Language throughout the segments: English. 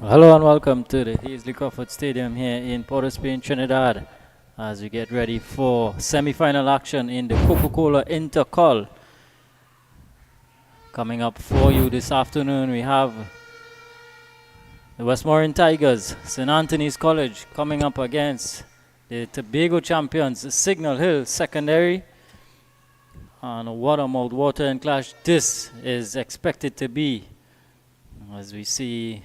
Hello and welcome to the Heasley Crawford Stadium here in Port of Spain, Trinidad, as we get ready for semi-final action in the Coca-Cola INTERCOL. Coming up for you this afternoon, we have the Westmoreland Tigers, St. Anthony's College, coming up against the Tobago champions, Signal Hill Secondary. And what a mouth-watering clash this is expected to be, as we see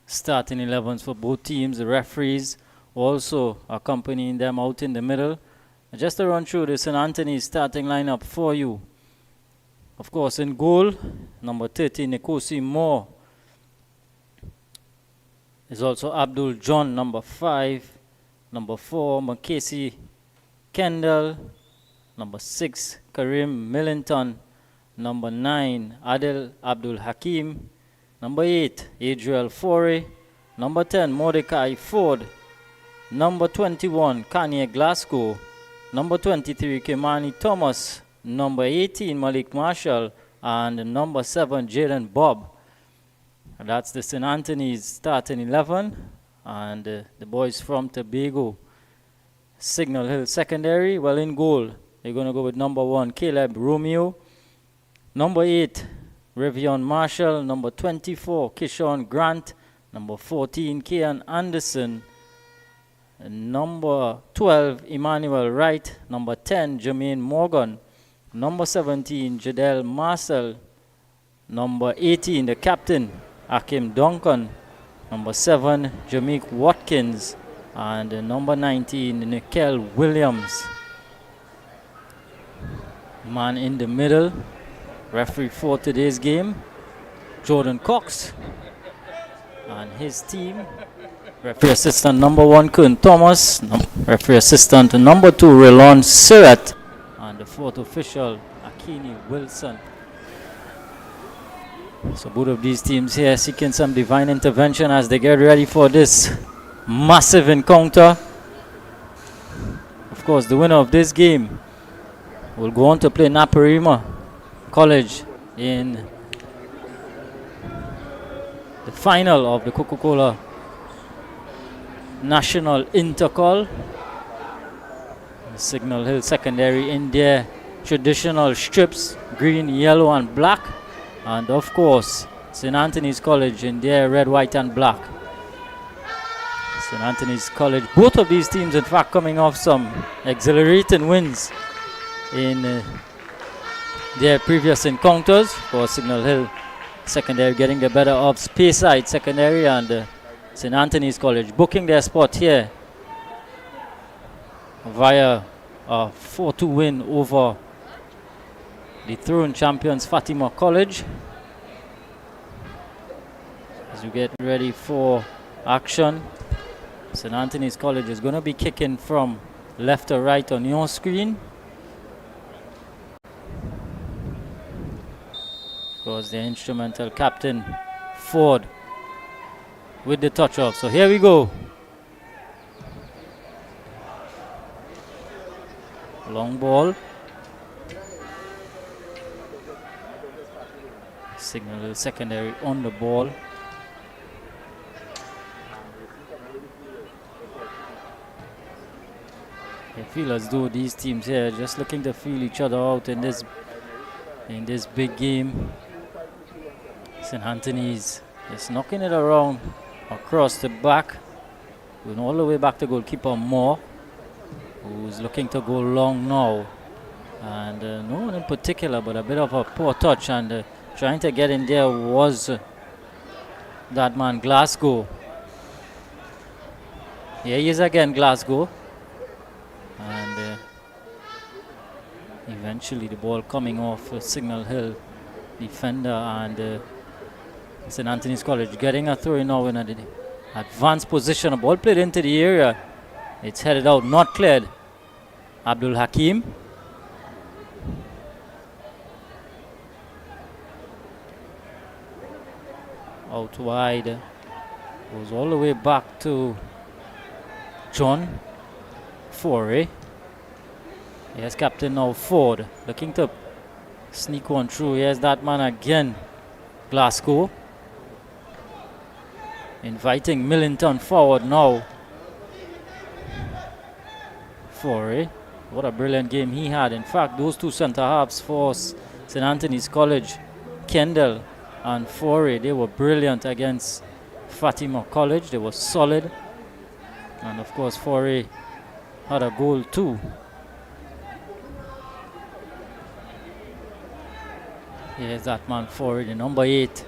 starting 11s for both teams. The referees also accompanying them out in the middle. Just to run through the St. Anthony's starting lineup for you. Of course, in goal, number 13, Nkosi Moore. Is also Abdul John, number 5. Number 4, Makesi Kendall. Number 6, Karim Millington. Number 9, Adel Abdul Hakim. Number 8, Adriel Forey. Number 10, Mordecai Ford. Number 21, Kanye Glasgow. Number 23, Kimani Thomas. Number 18, Malik Marshall. And number 7, Jaden Bob. And that's the St. Anthony's starting 11. And the boys from Tobago, Signal Hill Secondary. Well, in goal, they're going to go with number 1, Caleb Romeo. Number 8, Revion Marshall. Number 24, Kishon Grant. Number 14, Kian Anderson. And number 12, Emmanuel Wright. Number 10, Jermaine Morgan. Number 17, Jadel Marcel. Number 18, the captain, Akim Duncan. Number 7, Jameek Watkins. And number 19, Nikel Williams. Man in the middle, referee for today's game, Jordan Cox. And his team, referee assistant number 1, Kern Thomas. Referee assistant number 2, Relon Surratt. And the fourth official, Akini Wilson. So both of these teams here seeking some divine intervention as they get ready for this massive encounter. Of course, the winner of this game will go on to play Naparima College in the final of the Coca-Cola National INTERCOL. Signal Hill Secondary in their traditional strips, green, yellow and black. And of course, St. Anthony's College in their red, white and black. St. Anthony's College, both of these teams in fact coming off some exhilarating wins in their previous encounters. For Signal Hill Secondary getting the better of Speyside Secondary, and St. Anthony's College booking their spot here via a 4-2 win over the throne champions Fatima College. As we get ready for action, St. Anthony's College is going to be kicking from left to right on your screen. Was the instrumental captain Ford with the touch off. So here we go. Long ball. Signal Secondary on the ball. I feel as though these teams here are just looking to feel each other out in this big game. St. Anthony's is knocking it around across the back, going all the way back to goalkeeper Moore, who's looking to go long now. And no one in particular, but a bit of a poor touch, and trying to get in there was that man Glasgow. Here he is again, Glasgow. And eventually the ball coming off a Signal Hill defender, and St. Anthony's College getting a throw in now in an advanced position. A ball played into the area. It's headed out, not cleared. Abdul Hakim. Out wide. Goes all the way back to John Forey. Here's captain now Ford, looking to sneak one through. Here's that man again, Glasgow. Inviting Millington forward now. Forey, what a brilliant game he had. In fact, those two centre halves for St. Anthony's College, Kendall and Forey, they were brilliant against Fatima College. They were solid. And of course, Forey had a goal too. Here's that man Forey, the number 8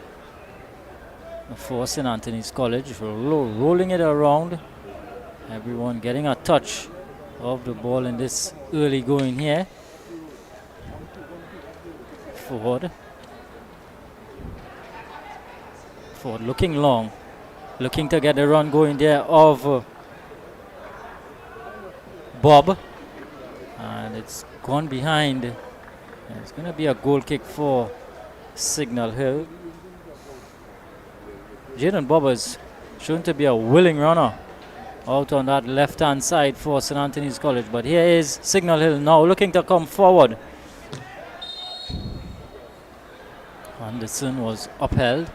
for St. Anthony's College, rolling it around. Everyone getting a touch of the ball in this early going here. Ford looking long, looking to get the run going there of Bob, and it's gone behind. And it's going to be a goal kick for Signal Hill. Jaden Bob is shown to be a willing runner out on that left-hand side for St. Anthony's College. But here is Signal Hill now looking to come forward. Anderson was upheld.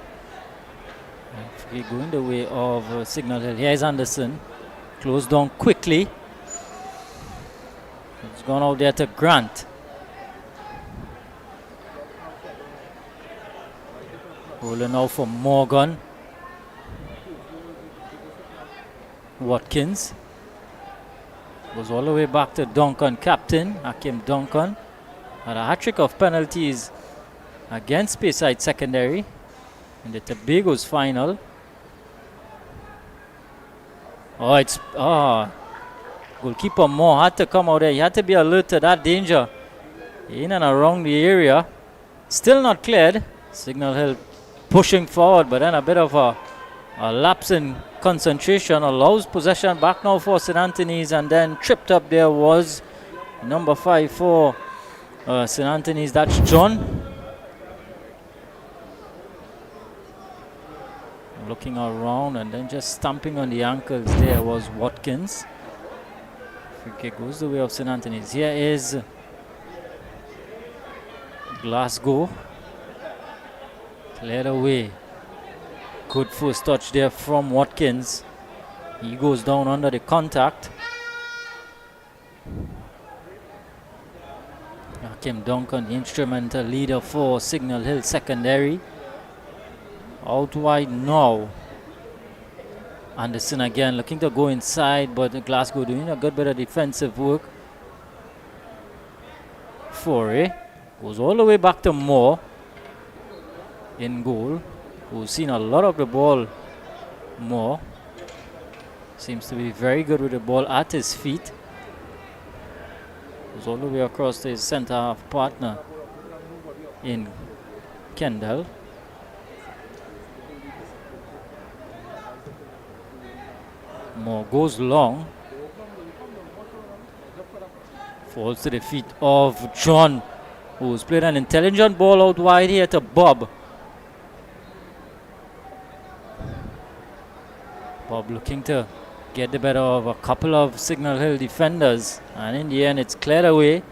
And going the way of Signal Hill. Here is Anderson. Closed down quickly. It's gone out there to Grant. Rolling out for Morgan. Watkins goes all the way back to Duncan, captain Hakim Duncan. Had a hat-trick of penalties against Speyside Secondary in the Tobago's final. Goalkeeper Moore had to come out there. He had to be alert to that danger in and around the area. Still not cleared. Signal Hill pushing forward, but then a bit of a lapse in concentration allows possession back now for St. Anthony's, and then tripped up there was number 5 for St. Anthony's. That's John. Looking around and then just stamping on the ankles there was Watkins. Free kick goes the way of St. Anthony's. Here is Glasgow. Cleared away. Good first touch there from Watkins. He goes down under the contact. Hakim Duncan, the instrumental leader for Signal Hill Secondary. Out wide now. Anderson again looking to go inside, but Glasgow doing a good bit of defensive work. Forey goes all the way back to Moore in goal, who's seen a lot of the ball more. Seems to be very good with the ball at his feet. Goes all the way across to his centre half partner in Kendall. Moore goes long. Falls to the feet of John, who's played an intelligent ball out wide here to Bob. Bob looking to get the better of a couple of Signal Hill defenders, and in the end it's cleared away.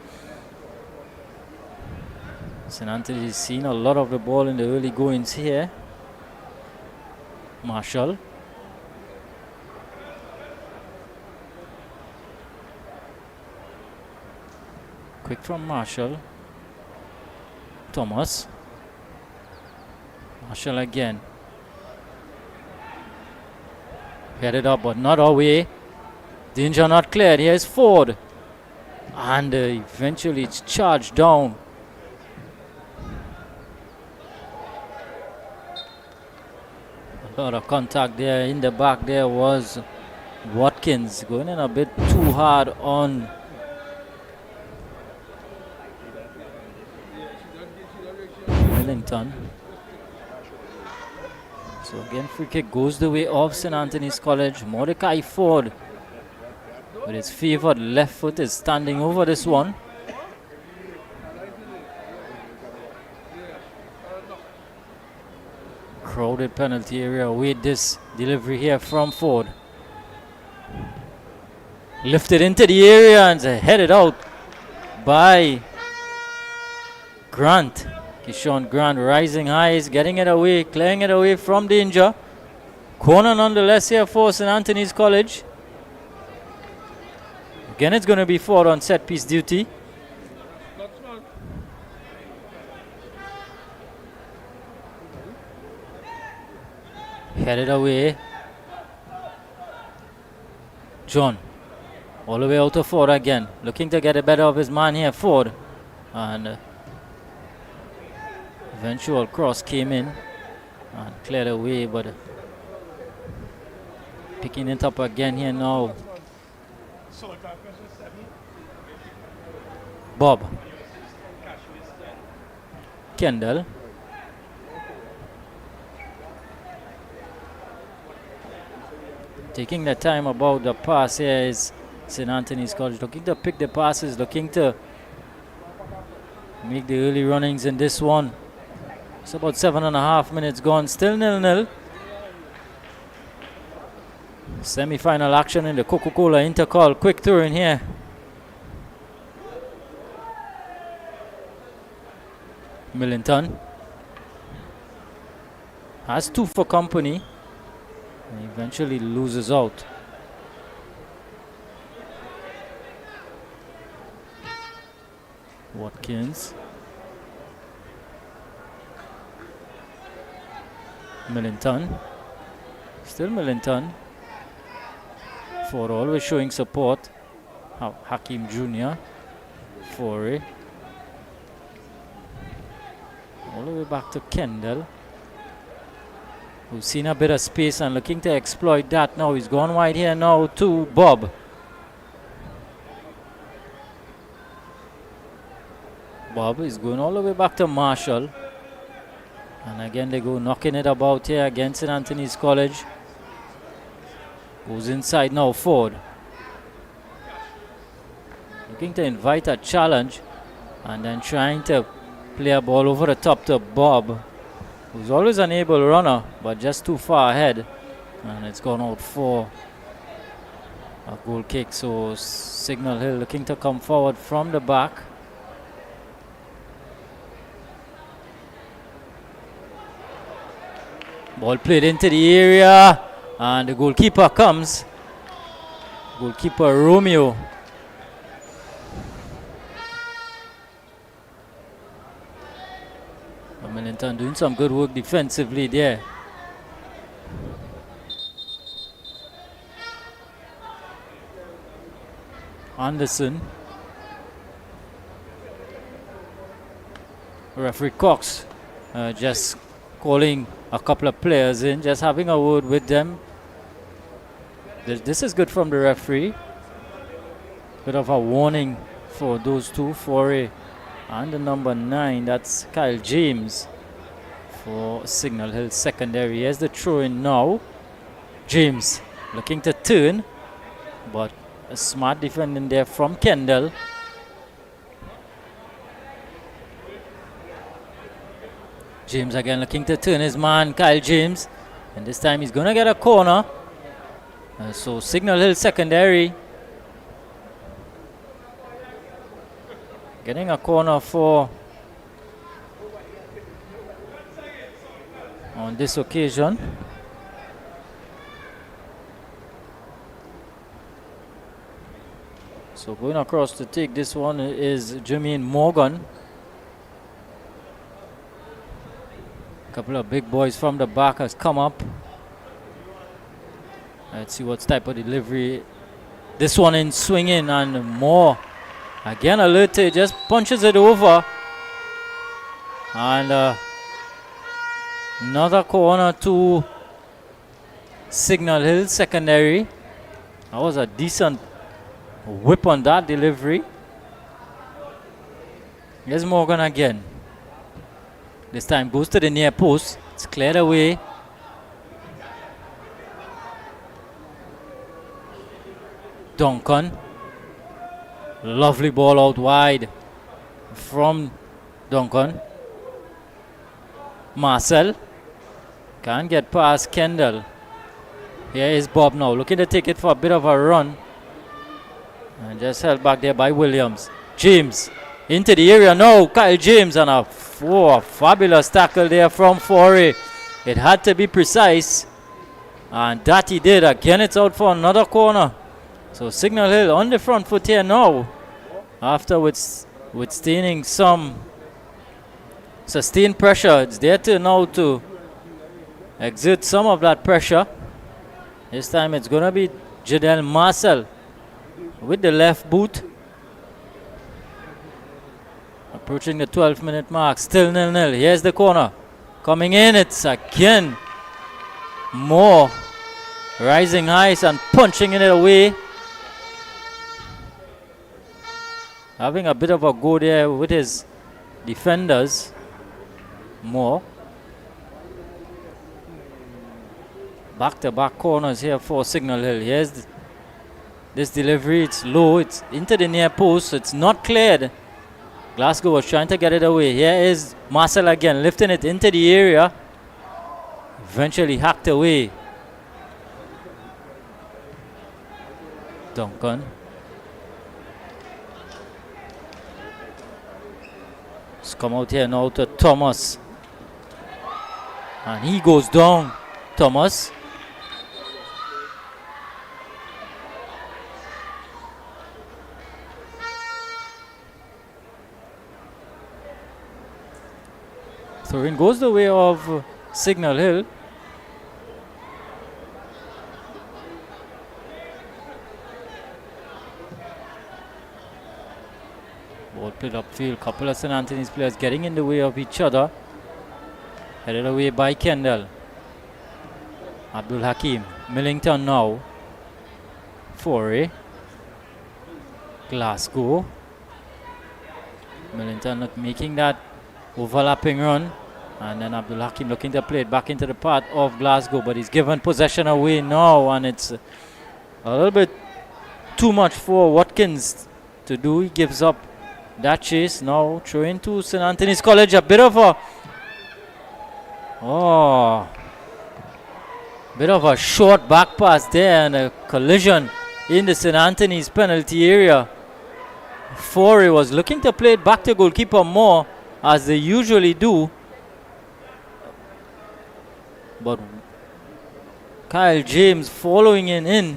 St. Anthony's seen a lot of the ball in the early goings here. Marshall. Quick from Marshall. Thomas. Marshall again. Headed up, but not away. Danger not cleared. Here's Ford. And eventually it's charged down. A lot of contact there. In the back there was Watkins going in a bit too hard on Millington. So again, free kick goes the way of St. Anthony's College. Mordecai Ford with his favoured left foot is standing over this one. Crowded penalty area. Wait, this delivery here from Ford. Lifted into the area and headed out by Grant. Kishon Grant rising high, is getting it away, clearing it away from danger. Corner nonetheless here for St. Anthony's College. Again, it's going to be forward on set piece duty. Headed away. John. All the way out to Ford again. Looking to get the better of his man here, Ford. And eventual cross came in and cleared away, but picking it up again here now. Bob. Kendall. Taking the time about the pass here is St. Anthony's College. Looking to pick the passes, looking to make the early runnings in this one. It's about 7.5 minutes gone. Still 0-0. Semi-final action in the Coca-Cola INTERCOL. Quick throw in here. Millington has 2 for company and eventually loses out. Watkins. Millington. Still Millington. Ford always showing support. Hakim Jr. Forey. All the way back to Kendall, who's seen a bit of space and looking to exploit that now. He's gone wide here now to Bob. Bob is going all the way back to Marshall. And again they go knocking it about here against St. Anthony's College. Goes inside now, Ford. Looking to invite a challenge and then trying to play a ball over the top to Bob, who's always an able runner, but just too far ahead. And it's gone out for a goal kick. So Signal Hill looking to come forward from the back. Ball played into the area, and the goalkeeper comes. Goalkeeper Romeo. Millington doing some good work defensively there. Anderson. Referee Cox just calling a couple of players in, just having a word with them. This is good from the referee. Bit of a warning for those two, Forey and the number 9, that's Kyle James for Signal Hill Secondary. Here's the throw in now. James looking to turn, but a smart defending there from Kendall. James again looking to turn his man, Kyle James, and this time he's gonna get a corner. So Signal Hill Secondary getting a corner for on this occasion. So going across to take this one is Jermaine Morgan. A couple of big boys from the back has come up. Let's see what type of delivery. This one in swinging and more. Again, Alerte just punches it over. And another corner to Signal Hill Secondary. That was a decent whip on that delivery. Here's Morgan again. This time goes to the near post. It's cleared away. Duncan. Lovely ball out wide from Duncan. Marcel can't get past Kendall. Here is Bob now, looking to take it for a bit of a run. And just held back there by Williams. James into the area now. Kyle James and a fabulous tackle there from Forey. It had to be precise. And that he did. Again, it's out for another corner. So Signal Hill on the front foot here now. After withstanding some sustained pressure, it's their turn now to exert some of that pressure. This time it's going to be Jadel Marcel with the left boot. Approaching the 12-minute mark, still 0-0. Here's the corner. Coming in, it's again Moore rising highs and punching it away. Having a bit of a go there with his defenders. Moore. Back-to-back corners here for Signal Hill. Here's this delivery. It's low. It's into the near post. It's not cleared. Glasgow was trying to get it away. Here is Marcel again, lifting it into the area. Eventually hacked away. Duncan. Let's come out here now to Thomas. And he goes down. Thomas. Throw-in goes the way of Signal Hill. Ball played upfield. Couple of St. Anthony's players getting in the way of each other. Headed away by Kendall. Abdul Hakim. Millington now. Foray. Glasgow. Millington not making that overlapping run, and then Abdul Hakim looking to play it back into the path of Glasgow, but he's given possession away now, and it's a little bit too much for Watkins to do. He gives up that chase. Now throw into St. Anthony's College. A bit of a short back pass there, and a collision in the St. Anthony's penalty area. Foray was looking to play it back to goalkeeper Moore, as they usually do, but Kyle James following in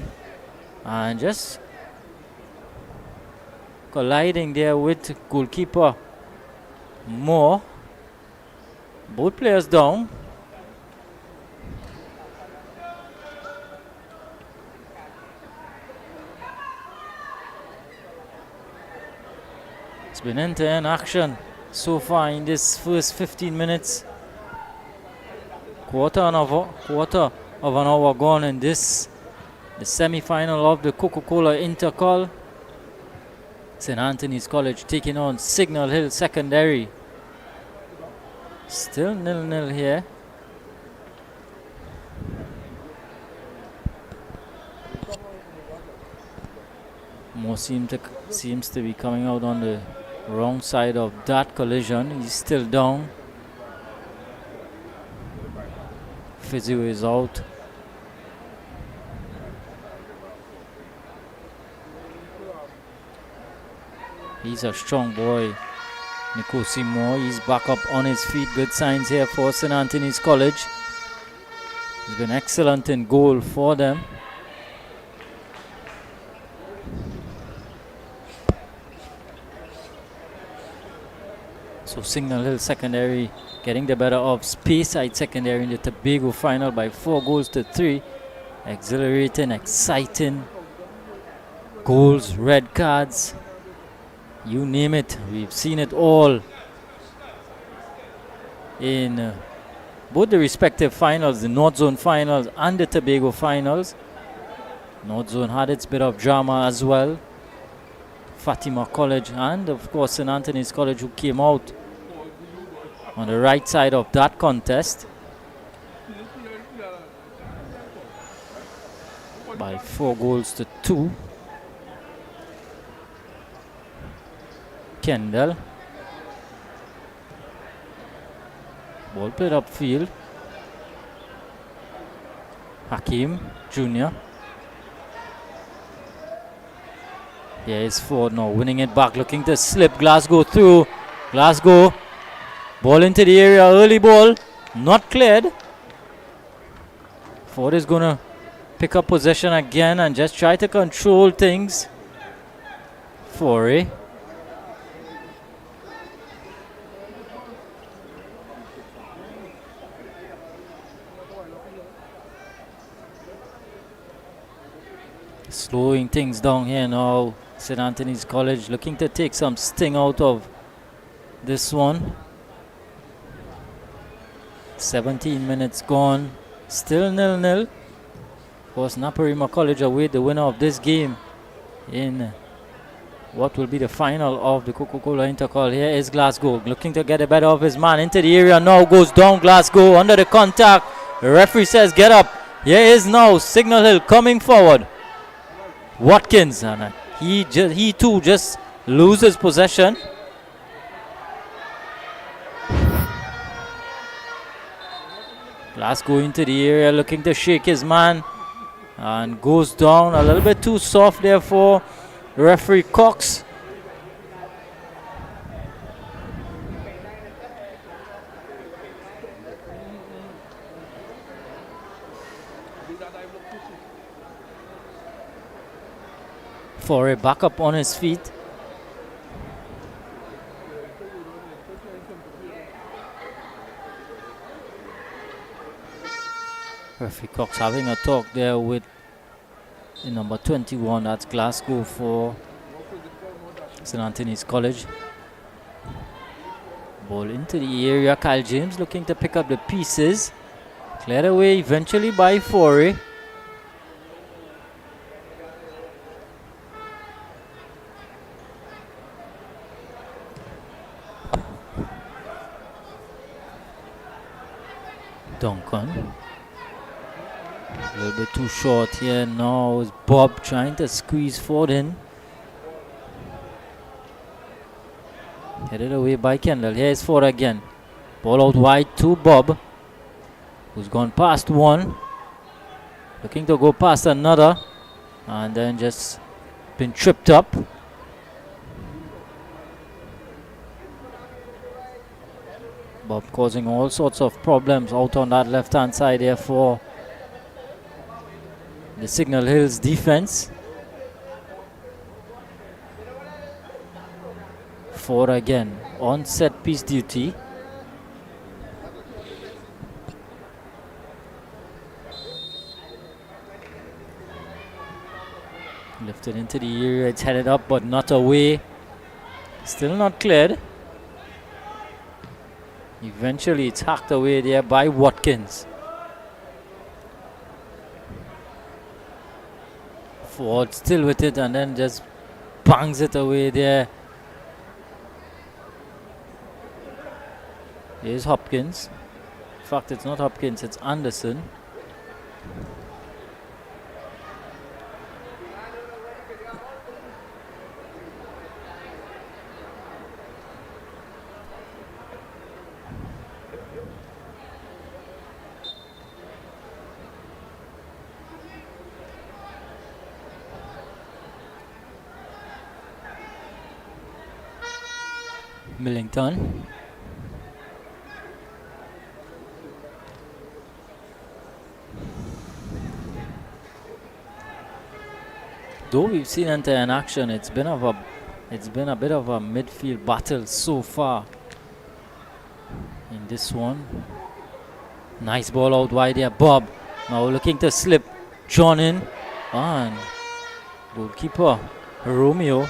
and just colliding there with goalkeeper Moore. Both players down. It's been end-to-end action so far in this first 15 minutes. Quarter of an hour gone in this, the semi-final of the Coca-Cola INTERCOL. St. Anthony's College taking on Signal Hill Secondary. Still 0-0 here. Moore seems to be coming out on the wrong side of that collision. He's still down. Physio is out. He's a strong boy, Nikosi Moore. He's back up on his feet. Good signs here for St. Anthony's College. He's been excellent in goal for them. So Signal Hill Secondary getting the better of Speyside Secondary in the Tobago final by 4-3. Exhilarating, exciting goals, red cards, you name it. We've seen it all in both the respective finals, the North Zone finals and the Tobago finals. North Zone had its bit of drama as well. Fatima College and of course St. Anthony's College, who came out on the right side of that contest by 4-2. Kendall. Ball played upfield. Hakim Jr. Here is Ford now winning it back, looking to slip Glasgow through. Glasgow. Ball into the area, early ball, not cleared. Ford is going to pick up possession again and just try to control things. Forey. Slowing things down here now. St. Anthony's College looking to take some sting out of this one. 17 minutes gone. Still 0-0. Of course, Naparima College await the winner of this game in what will be the final of the Coca-Cola Intercol. Here is Glasgow looking to get a better of his man into the area. Now goes down Glasgow under the contact. The referee says get up. Here is now Signal Hill coming forward. Watkins, and he too just loses possession. Glasgow into the area looking to shake his man and goes down a little bit too soft there for referee Cox. For a backup on his feet. Referee Cox having a talk there with the number 21, that's Glasgow for St. Anthony's College. Ball into the area. Kyle James looking to pick up the pieces. Cleared away eventually by Forey. Duncan. A little bit too short here. Now is Bob trying to squeeze Ford in. Headed away by Kendall. Here's Ford again. Ball out wide to Bob, who's gone past one. Looking to go past another. And then just been tripped up. Bob causing all sorts of problems out on that left-hand side there for the Signal Hills defense. Ford again on set piece duty. Lifted into the area, it's headed up but not away. Still not cleared. Eventually it's hacked away there by Watkins. Ford still with it and then just bangs it away there. Here's Hopkins. In fact, it's not Hopkins, it's Anderson. Millington. Though we've seen Enter in action, it's been a bit of a midfield battle so far in this one. Nice ball out wide there, Bob. Now looking to slip John in, and goalkeeper Romeo.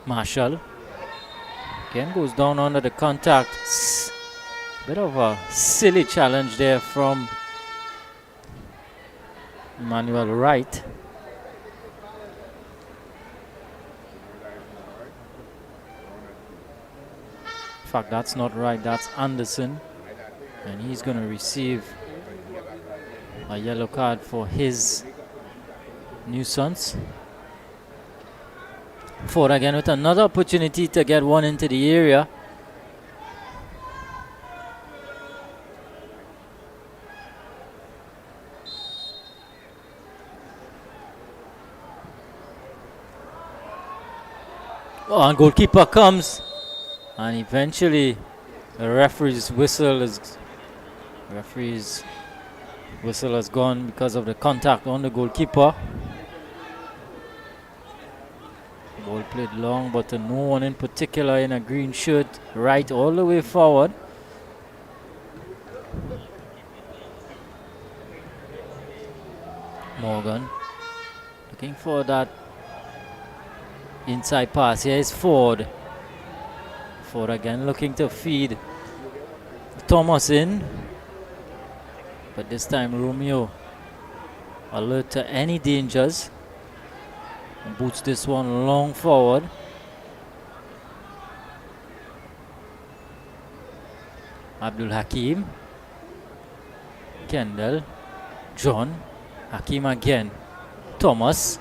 Marshall again goes down under the contact. Bit of a silly challenge there from Emmanuel Wright. In fact, that's not right, that's Anderson, and he's going to receive a yellow card for his nuisance. Ford again with another opportunity to get one into the area. Oh, and goalkeeper comes, and eventually the referee's whistle has gone because of the contact on the goalkeeper. Ball played long, but to no one in particular in a green shirt, right all the way forward. Morgan looking for that inside pass. Here is Ford. Ford again looking to feed Thomas in. But this time Romeo alert to any dangers. Boots this one long forward. Abdul Hakim. Kendall. John. Hakim again. Thomas.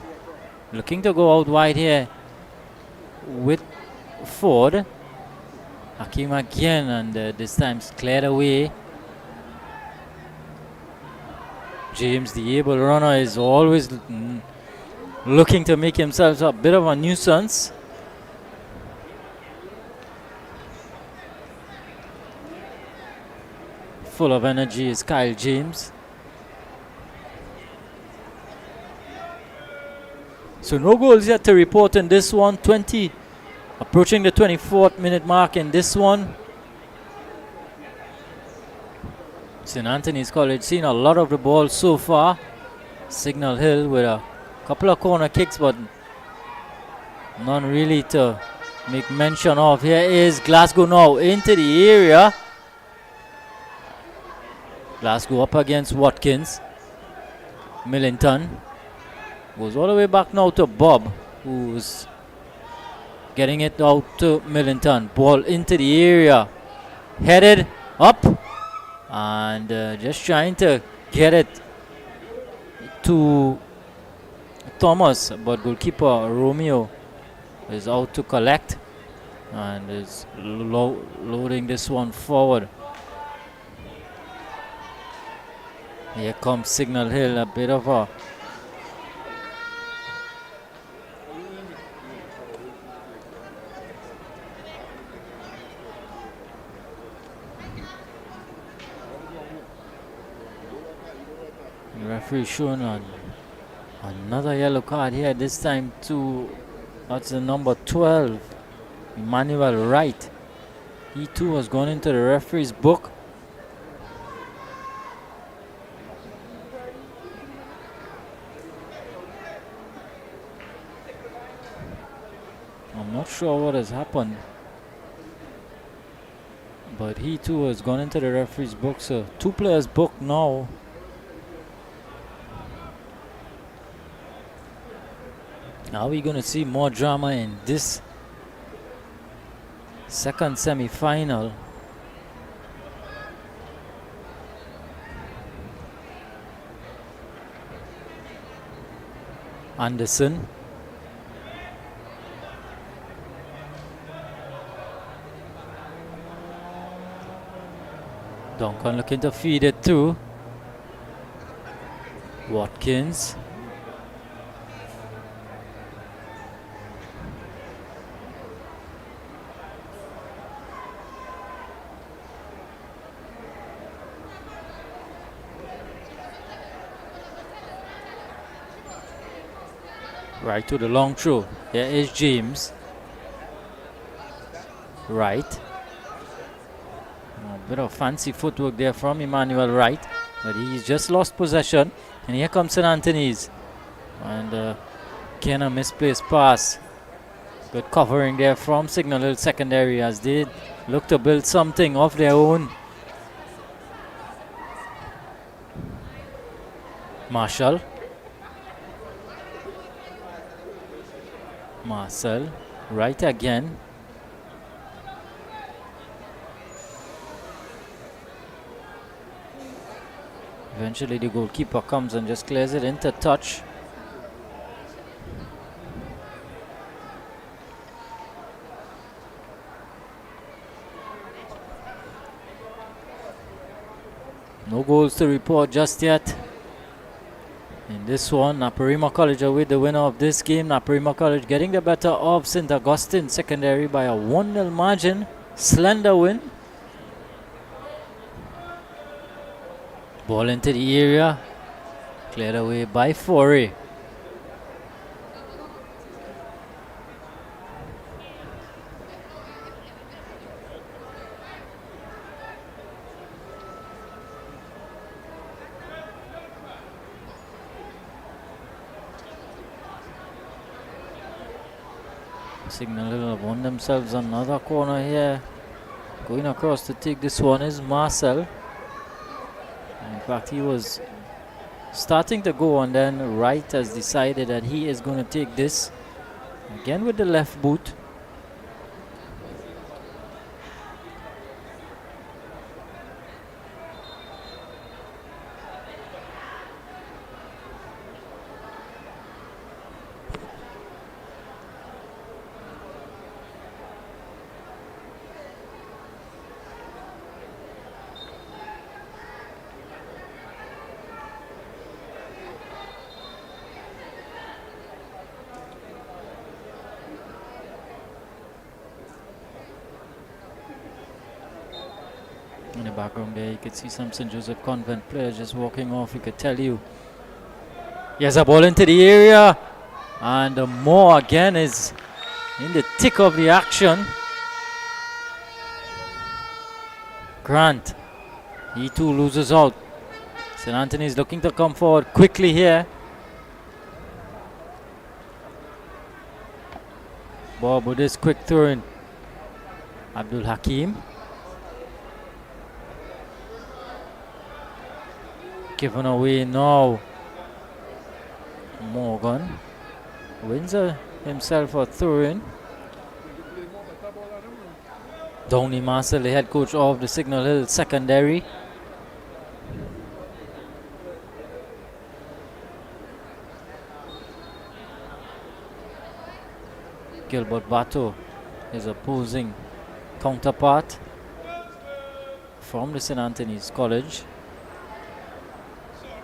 Looking to go out wide here with Ford. Hakim again, and this time cleared away. James, the able runner, is always looking to make himself a bit of a nuisance. Full of energy is Kyle James. So no goals yet to report in this one. Approaching the 24th minute mark in this one. St. Anthony's College seen a lot of the ball so far. Signal Hill with a couple of corner kicks, but none really to make mention of. Here is Glasgow now into the area. Glasgow up against Watkins. Millington goes all the way back now to Bob, who's getting it out to Millington. Ball into the area. Headed up. And just trying to get it to Thomas. But goalkeeper Romeo is out to collect. And is loading this one forward. Here comes Signal Hill. A bit of a referee showing on another yellow card here, this time to, that's the number 12, Emmanuel Wright. He too has gone into the referee's book. I'm not sure what has happened, but he too has gone into the referee's book. So 2 players booked now. Are we going to see more drama in this second semi-final? Anderson. Duncan looking to feed it through. Watkins. Right to the long throw. Here is James. Right. A bit of fancy footwork there from Emmanuel Wright, but he's just lost possession. And here comes St. Anthony's. And again a misplaced pass. Good covering there from Signal Hill secondary as they look to build something of their own. Marshall. Marcel, right again. Eventually the goalkeeper comes and just clears it into touch. No goals to report just yet. In this one, Naparima College are with the winner of this game. Naparima College getting the better of St. Augustine Secondary by a 1-0 margin. Slender win. Ball into the area. Cleared away by Forey. Signal Hill have won themselves another corner here. Going across to take this one is Marcel. In fact, he was starting to go, and then Wright has decided that he is going to take this. Again with the left boot. In the background there, you could see some St. Joseph Convent players just walking off. You could tell you. Yes, a ball into the area. And Moore again is in the thick of the action. Grant, he too loses out. St. Anthony's looking to come forward quickly here. Bob with this quick throw in. Abdul Hakim. Given away now. Morgan wins himself a throw-in. Downey Marcel, the head coach of the Signal Hill Secondary. Gilbert Bato, his opposing counterpart from the St. Anthony's College.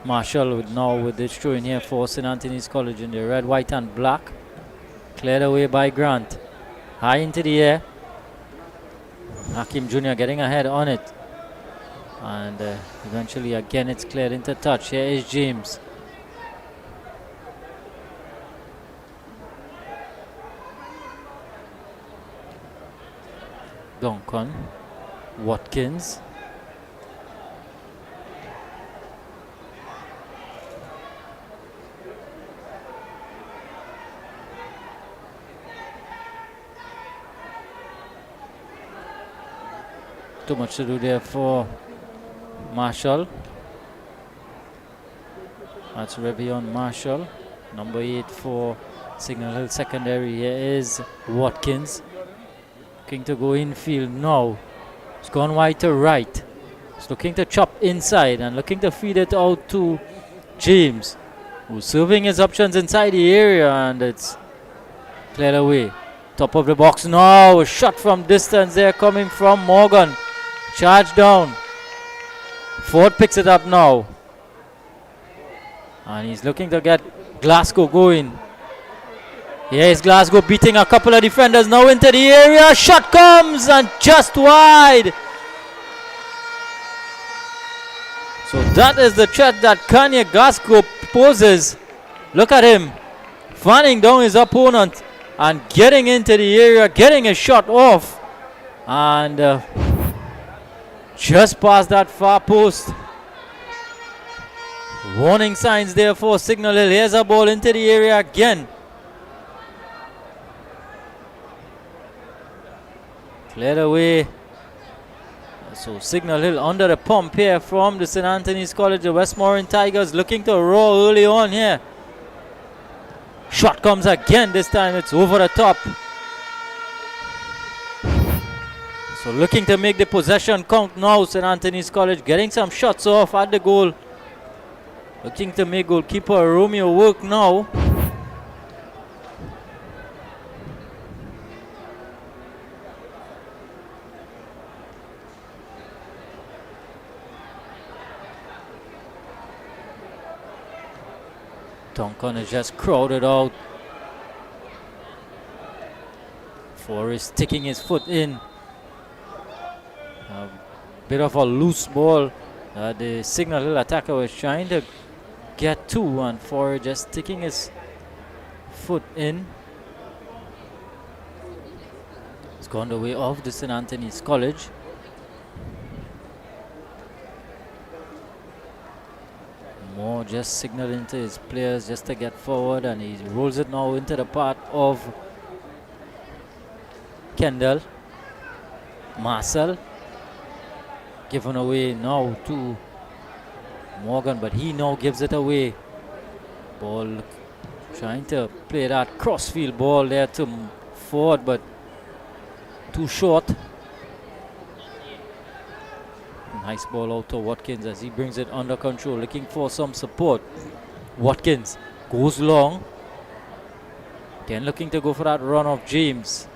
Marshall with this throw in here for St. Anthony's College in the red, white and black. Cleared away by Grant. High into the air. Hakim Jr. getting ahead on it. And eventually again it's cleared into touch. Here is James. Duncan. Watkins. Too much to do there for Marshall. That's Revion Marshall. Number 8 for Signal Hill Secondary. Here is Watkins. Looking to go infield now. It's gone wide to right. It's looking to chop inside and looking to feed it out to James, who's serving his options inside the area, and it's cleared away. Top of the box now. A shot from distance there coming from Morgan. Charge down. Ford picks it up now. And he's looking to get Glasgow going. Here is Glasgow beating a couple of defenders now into the area. Shot comes and just wide. So that is the threat that Kanye Glasgow poses. Look at him fanning down his opponent and getting into the area, getting a shot off. And just past that far post. Warning signs there for Signal Hill. Here's a ball into the area again. Cleared away. So Signal Hill under the pump here from the St. Anthony's College. The Westmoreland Tigers looking to roar early on here. Shot comes again. This time it's over the top. So looking to make the possession count now. St. Anthony's College getting some shots off at the goal. Looking to make goalkeeper Romeo work now. Duncan is just crowded out. Forrest sticking his foot in. A bit of a loose ball. The Signal Hill attacker was trying to get to, and Forrest just sticking his foot in. It's gone the way of the St. Anthony's College. Moore just signaling to his players just to get forward, and he rolls it now into the path of Kendall. Marcel given away now to Morgan, but he now gives it away. Ball trying to play that crossfield ball there to Ford, but too short. Nice ball out to Watkins as he brings it under control, looking for some support. Watkins goes long. Again looking to go for that run of James.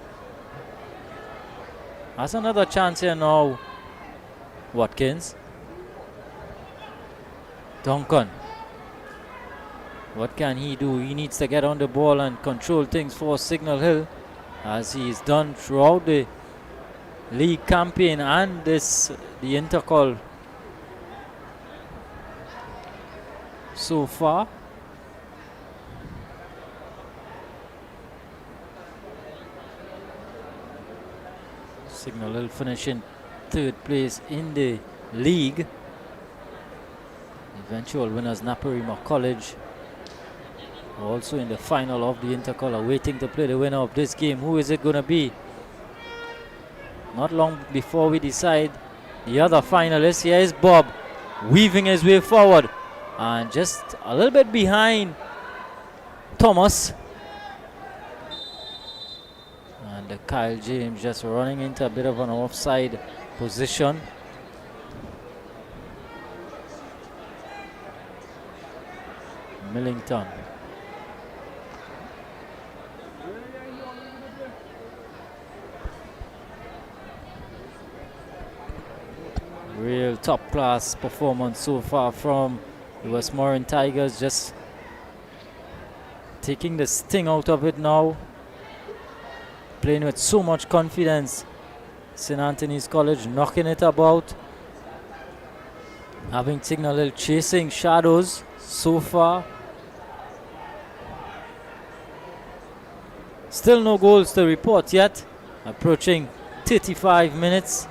Has another chance here now. Watkins. Duncan. What can he do? He needs to get on the ball and control things for Signal Hill, as he's done throughout the league campaign and the Intercol so far. Signal Hill finishing third place in the league. Eventual winners Naparima College also in the final of the Intercol, are waiting to play the winner of this game. Who is it going to be? Not long before we decide the other finalists. Here is Bob weaving his way forward and just a little bit behind Thomas. And Kyle James just running into a bit of an offside position. Millington. Real top class performance so far from the Westmoreland Tigers, just taking the sting out of it now. Playing with so much confidence. St. Anthony's College knocking it about. Having Signal Hill chasing shadows so far. Still no goals to report yet. Approaching 35 minutes.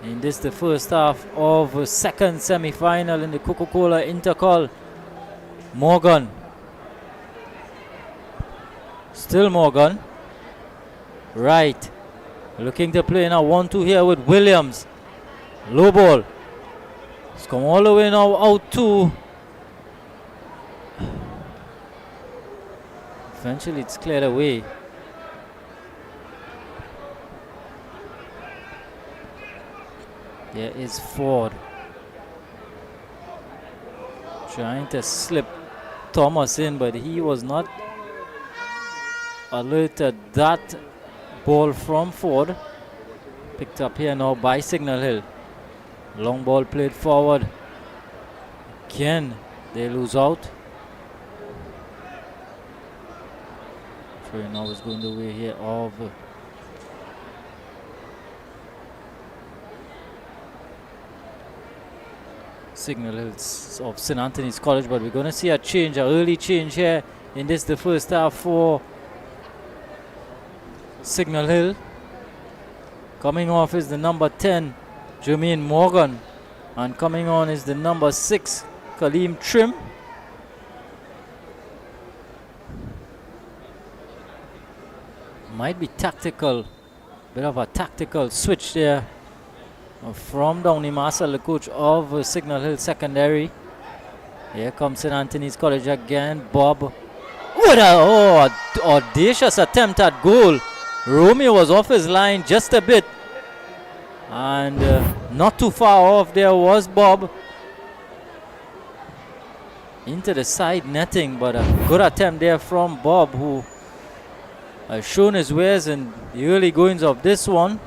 In this the first half of a second semi-final in the Coca-Cola Intercol. Morgan. Still Morgan. Right. Looking to play now 1-2 here with Williams. Low ball. It's come all the way now out to. Eventually it's cleared away. There is Ford. Trying to slip Thomas in, but he was not alerted. That ball from Ford. Picked up here now by Signal Hill. Long ball played forward. Again, they lose out. Trey now is going the way here of Signal Hills of St. Anthony's College, but we're going to see a change, an early change here in this the first half for Signal Hill. Coming off is the number 10, Jermaine Morgan, and coming on is the number 6, Kaleem Trim. Might be tactical, bit of a tactical switch there from Downey Marcel, the coach of Signal Hill Secondary. Here comes St. Anthony's College again. Bob. What a audacious attempt at goal. Romeo was off his line just a bit. And not too far off there was Bob. Into the side netting, but a good attempt there from Bob, who has shown his wares in the early goings of this one.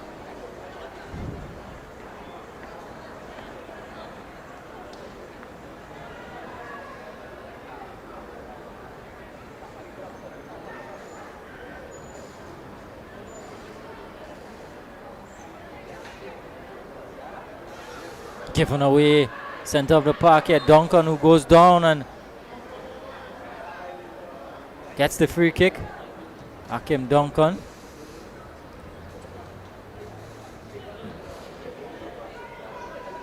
Given away, center of the park here. Duncan, who goes down and gets the free kick. Akim Duncan.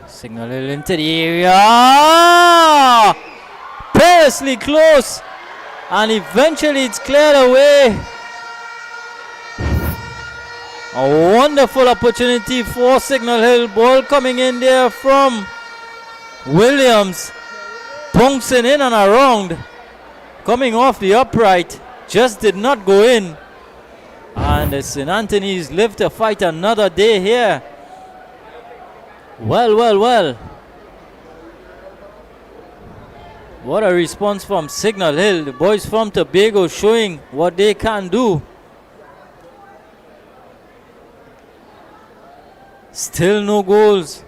Signal Hill into the area. Perilously close. And eventually it's cleared away. A wonderful opportunity for Signal Hill. Ball coming in there from Williams. Bouncing in and around. Coming off the upright. Just did not go in. And the St. Anthony's live to fight another day here. Well. What a response from Signal Hill. The boys from Tobago showing what they can do. Still no goals.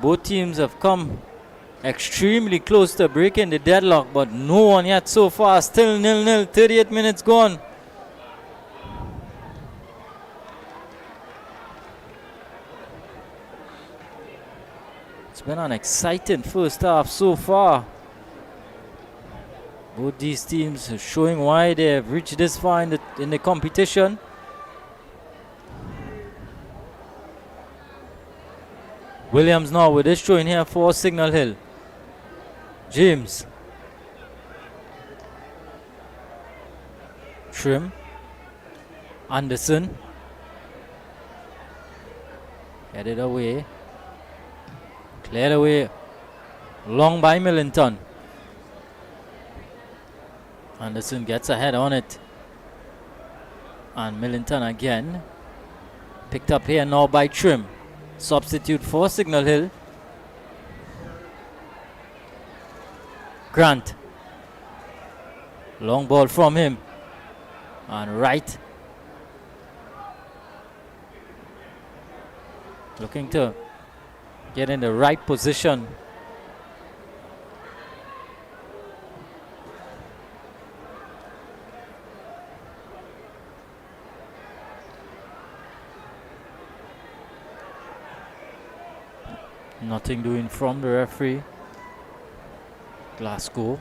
Both teams have come extremely close to breaking the deadlock, but no one yet so far. Still 0-0, 38 minutes gone. It's been an exciting first half so far. Both these teams are showing why they have reached this far in the competition. Williams now with this throw in here for Signal Hill. James. Trim. Anderson. Headed away. Cleared away. Long by Millington. Anderson gets ahead on it. And Millington again. Picked up here now by Trim. Substitute for Signal Hill. Grant. Long ball from him. And right. Looking to get in the right position. Nothing doing from the referee. Glasgow.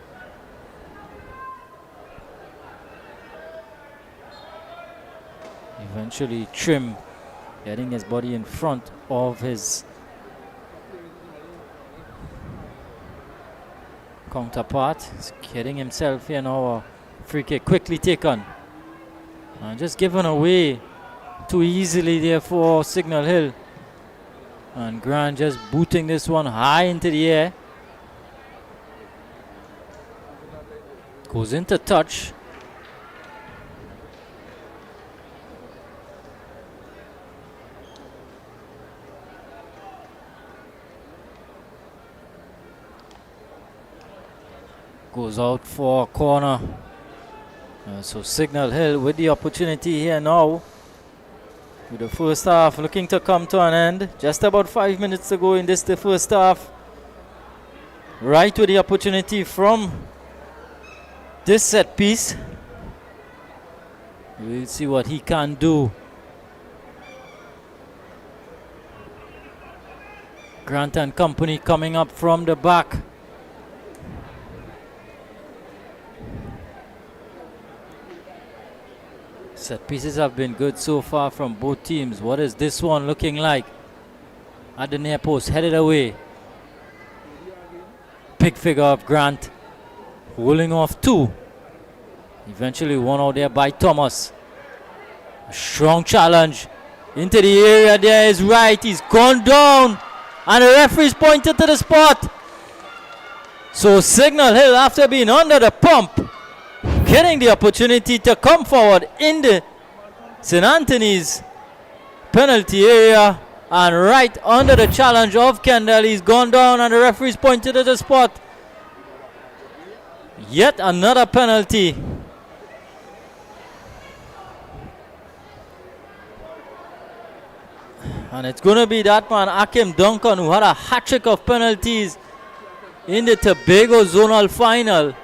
Eventually Trim getting his body in front of his counterpart. He's getting himself here now. A free kick quickly taken. And just given away too easily there for Signal Hill. And Grant just booting this one high into the air. Goes into touch. Goes out for a corner. So Signal Hill with the opportunity here now. With the first half looking to come to an end. Just about 5 minutes to go in the first half. Right with the opportunity from this set piece. We'll see what he can do. Grant and company coming up from the back. Set pieces have been good so far from both teams. What is this one looking like? At the near post, headed away. Big figure of Grant. Rolling off two. Eventually one out there by Thomas. A strong challenge. Into the area there is right. He's gone down. And the referee's pointed to the spot. So Signal Hill, after being under the pump, getting the opportunity to come forward in the St. Anthony's penalty area, and right under the challenge of Kendall, he's gone down and the referee's pointed to the spot. Yet another penalty. And it's going to be that man, Akim Duncan, who had a hat-trick of penalties in the Tobago Zonal Final.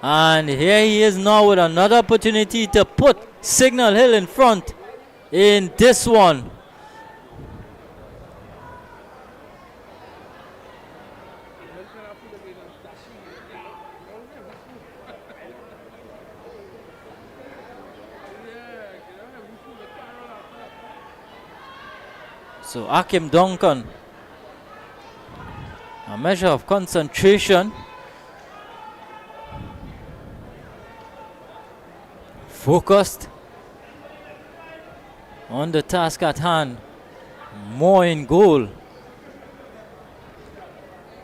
And here he is now with another opportunity to put Signal Hill in front in this one. So Akim Duncan, a measure of concentration. Focused on the task at hand. More in goal.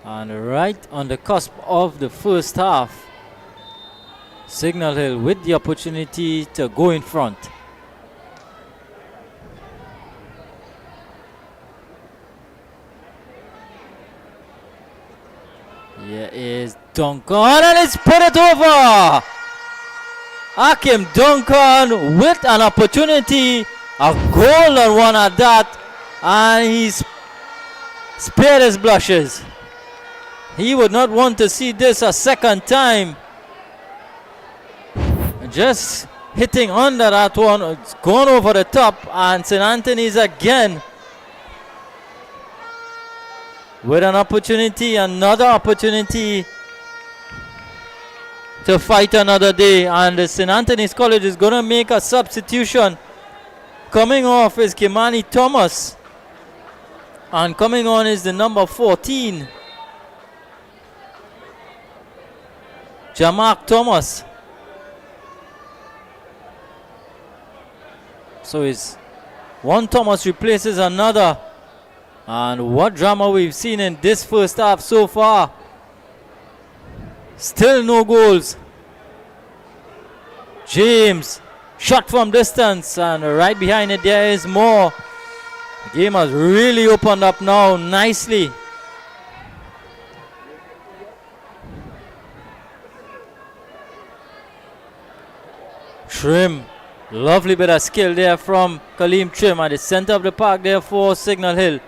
And right on the cusp of the first half, Signal Hill with the opportunity to go in front. Here is Duncan, and it's put it over! Akim Duncan with an opportunity, a golden one at that, and he's spared his blushes. He would not want to see this a second time. Just hitting under that one, it's gone over the top, and St. Anthony's again with an opportunity, another opportunity to fight another day. And the St. Anthony's College is going to make a substitution. Coming off is Kimani Thomas, and coming on is the number 14, Jamark Thomas. So it's one Thomas replaces another. And what drama we've seen in this first half so far. Still no goals. James, shot from distance, and right behind it there is more. The game has really opened up now nicely. Trim, lovely bit of skill there from Kaleem Trim at the center of the park there for Signal Hill.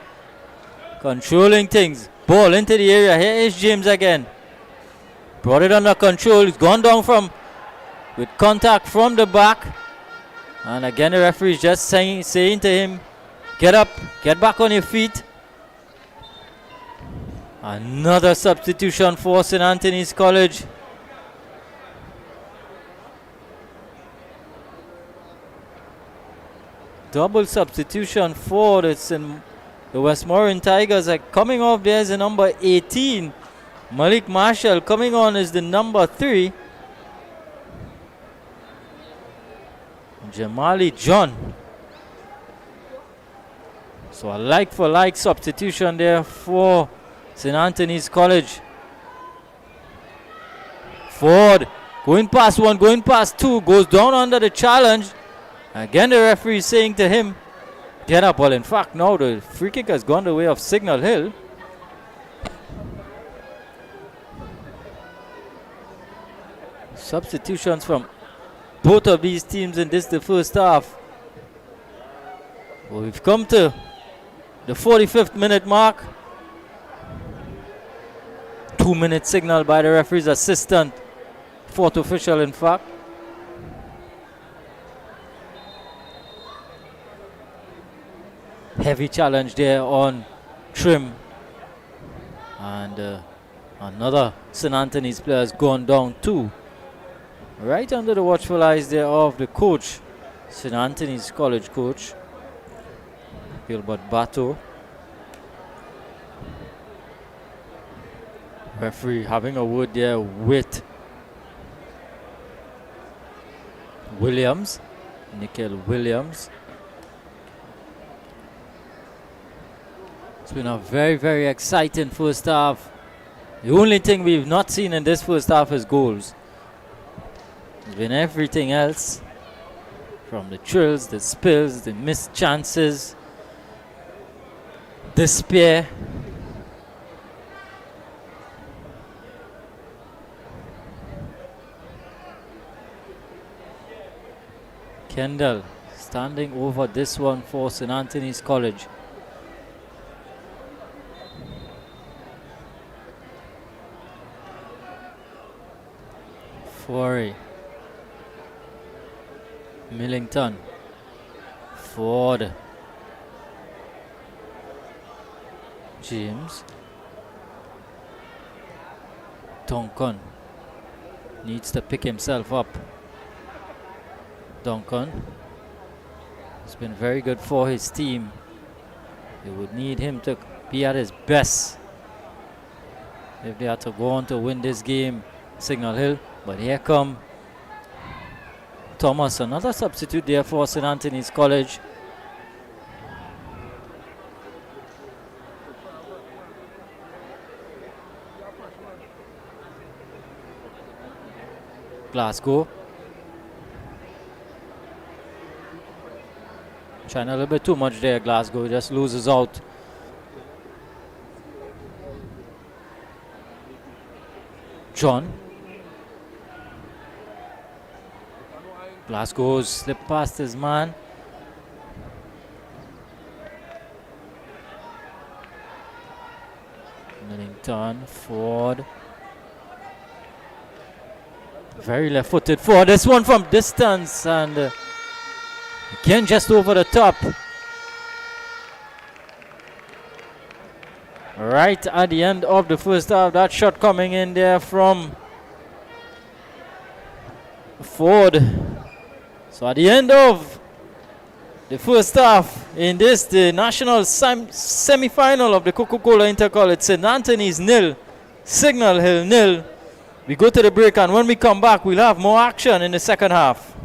Controlling things, ball into the area. Here is James again. Brought it under control. It's gone down with contact from the back. And again the referee is just saying to him, get up, get back on your feet. Another substitution for St. Anthony's College. Double substitution for the Westmoreland Tigers. Coming off there is the number 18, Malik Marshall. Coming on is the number 3, Jamali John. So a like for like substitution there for St. Anthony's College. Ford going past one, going past two, goes down under the challenge. Again the referee is saying to him, get up. Well, in fact, now the free kick has gone the way of Signal Hill. Substitutions from both of these teams in the first half. Well, we've come to the 45th minute mark. 2-minute signal by the referee's assistant, fourth official in fact. Heavy challenge there on Trim, and another St. Anthony's player has gone down too, right under the watchful eyes there of the coach, St. Anthony's College coach Gilbert Bato. Referee having a word there with Williams, Nikhil Williams. It's been a very, very exciting first half. The only thing we've not seen in this first half is goals. It's been everything else, from the thrills, the spills, the missed chances, despair. Kendall standing over this one for St. Anthony's College. Forey, Millington, Ford, James, Duncan needs to pick himself up. Duncan has been very good for his team. They would need him to be at his best if they are to go on to win this game, Signal Hill. But here come Thomas, another substitute there for St. Anthony's College. Glasgow. Trying a little bit too much there, Glasgow just loses out. John. Glasgow slipped past his man. Millington, Ford. Very left-footed for this one from distance, and again just over the top. Right at the end of the first half, that shot coming in there from Ford. So at the end of the first half in this, the national semi-final of the Coca-Cola Intercol, it's St. Anthony's 0, Signal Hill 0. We go to the break, and when we come back, we'll have more action in the second half.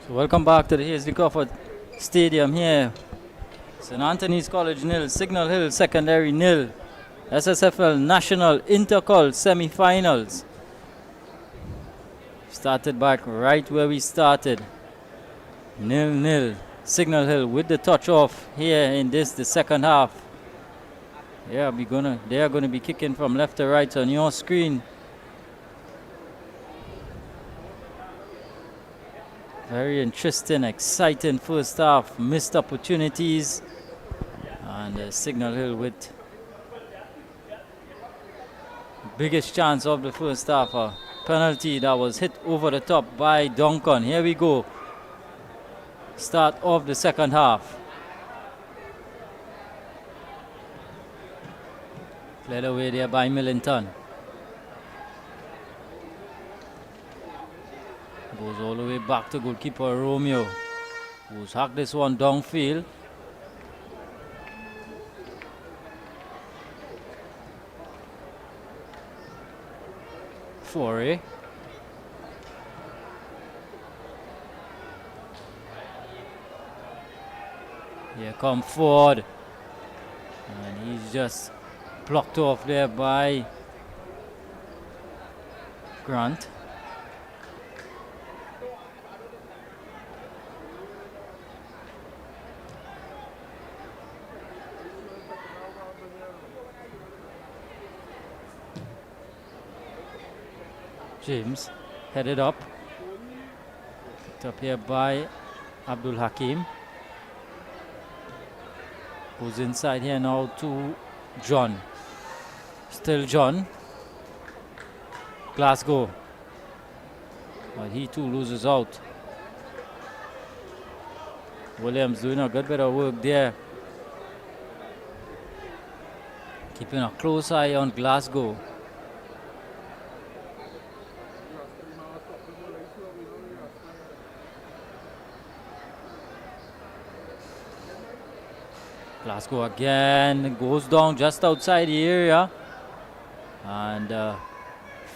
So welcome back to the Hazley Crawford Stadium here. St. Anthony's College nil, Signal Hill Secondary nil. SSFL National INTERCOL semi-finals. Started back right where we started. 0-0. Signal Hill with the touch off here in the second half. Yeah, they are gonna be kicking from left to right on your screen. Very interesting, exciting first half. Missed opportunities. And Signal Hill with biggest chance of the first half. A penalty that was hit over the top by Duncan. Here we go. Start of the second half. Cleared away there by Millington. Goes all the way back to goalkeeper Romeo, who's hacked this one downfield. Foray. Here come Ford. And he's just blocked off there by Grant. James headed up. Picked up here by Abdul Hakim. Goes inside here now to John. Still John. Glasgow. But he too loses out. Williams doing a good bit of work there. Keeping a close eye on Glasgow. Glasgow again goes down just outside the area. And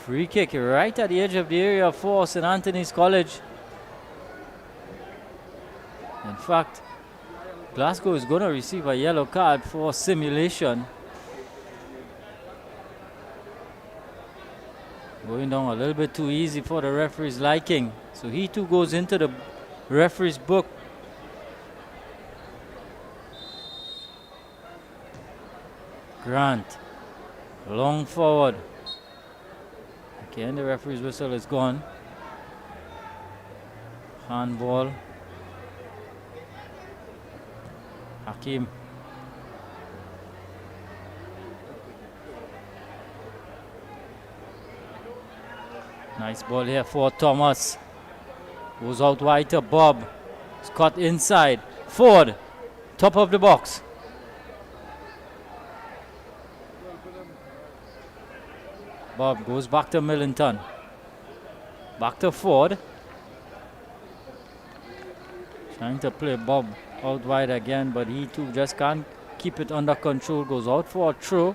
free kick right at the edge of the area for St. Anthony's College. In fact, Glasgow is going to receive a yellow card for simulation. Going down a little bit too easy for the referee's liking. So he too goes into the referee's book. Grant, long forward. Again, the referee's whistle is gone. Handball. Hakim. Nice ball here for Thomas. Goes out wide to Bob. Scott inside. Ford, top of the box. Bob goes back to Millington. Back to Ford. Trying to play Bob out wide again, but he too just can't keep it under control. Goes out for a throw.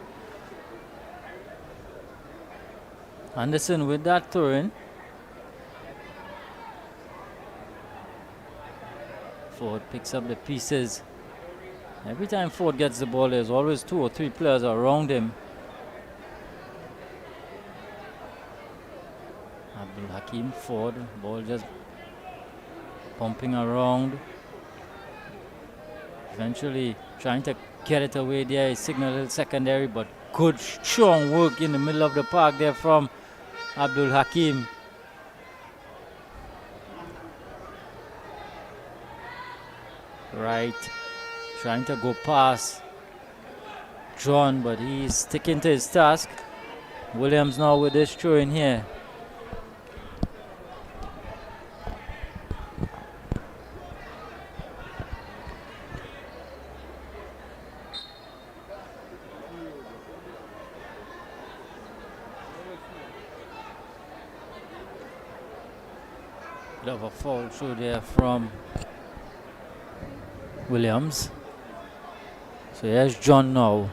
Anderson with that throw in. Ford picks up the pieces. Every time Ford gets the ball, there's always 2 or 3 players around him. Abdul Hakim, Ford, ball just pumping around. Eventually trying to get it away there. Signal Hill Secondary, but good strong work in the middle of the park there from Abdul Hakim. Right, trying to go past John, but he's sticking to his task. Williams now with this throw in here. Bit of a foul through there from Williams. So here's John now.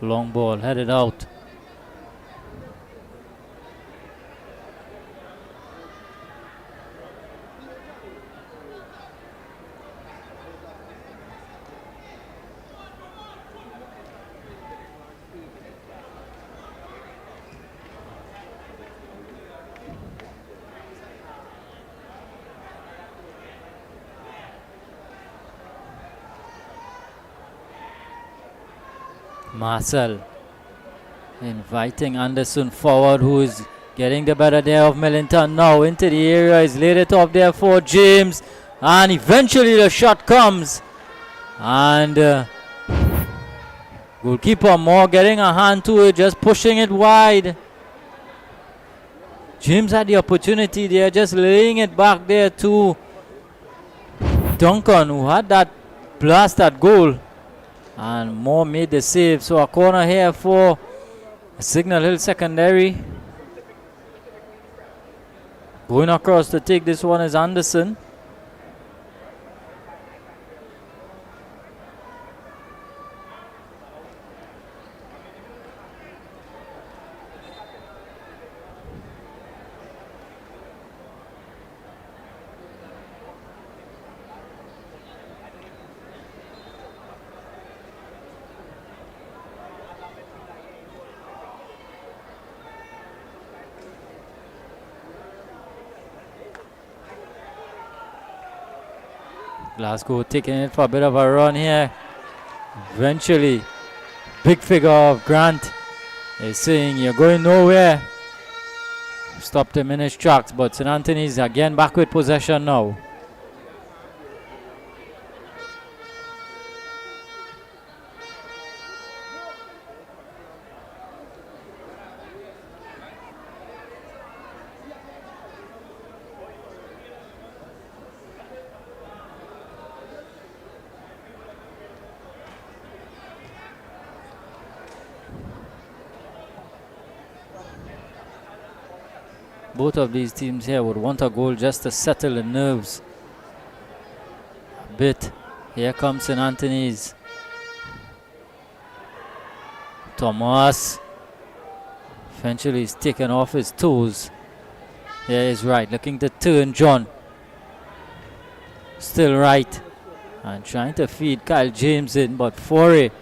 Long ball headed out. Marcel inviting Anderson forward, who is getting the better there of Millington now into the area. He's laid it off there for James, and eventually the shot comes, and goalkeeper Moore getting a hand to it, just pushing it wide. James had the opportunity there, just laying it back there to Duncan, who had that blast at goal, and Moore made the save. So a corner here for Signal Hill Secondary. Going across to take this one is Anderson. Glasgow taking it for a bit of a run here. Eventually, big figure of Grant is saying, "You're going nowhere." Stopped him in his tracks, but St. Anthony's again back with possession now. Both of these teams here would want a goal just to settle the nerves a bit. Here comes St. Anthony's. Thomas eventually is taken off his toes. There is Wright looking to turn John. Still Wright. And trying to feed Kyle James in, but Forey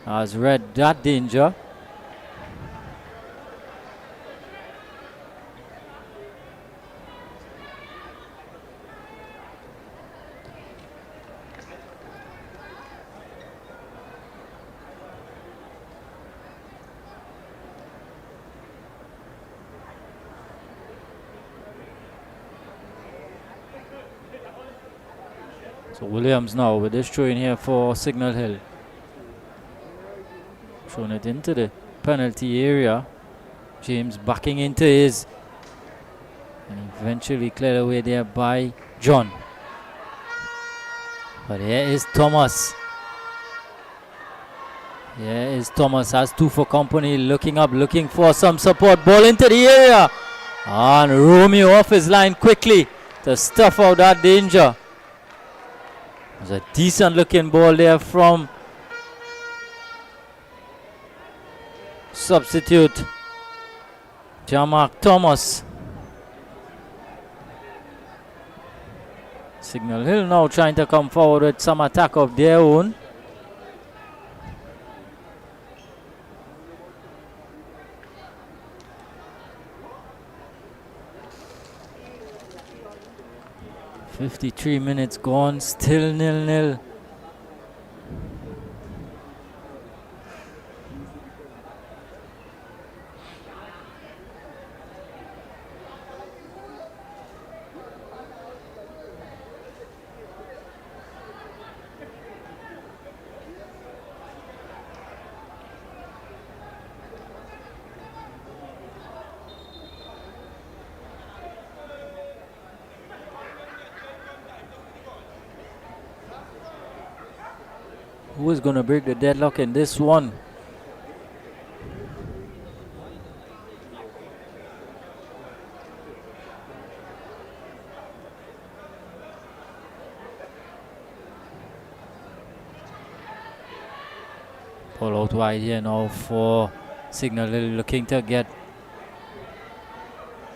has read that danger. So Williams now with this throw in here for Signal Hill. Throwing it into the penalty area. James backing into his. And eventually cleared away there by John. But here is Thomas. Here is Thomas, has two for company, looking up, looking for some support. Ball into the area. And Romeo off his line quickly to stuff out that danger. It was a decent looking ball there from substitute Jamark Thomas. Signal Hill now trying to come forward with some attack of their own. "53 minutes gone, still 0-0. Who is going to break the deadlock in this one? Ball out wide here now for Signal Hill, looking to get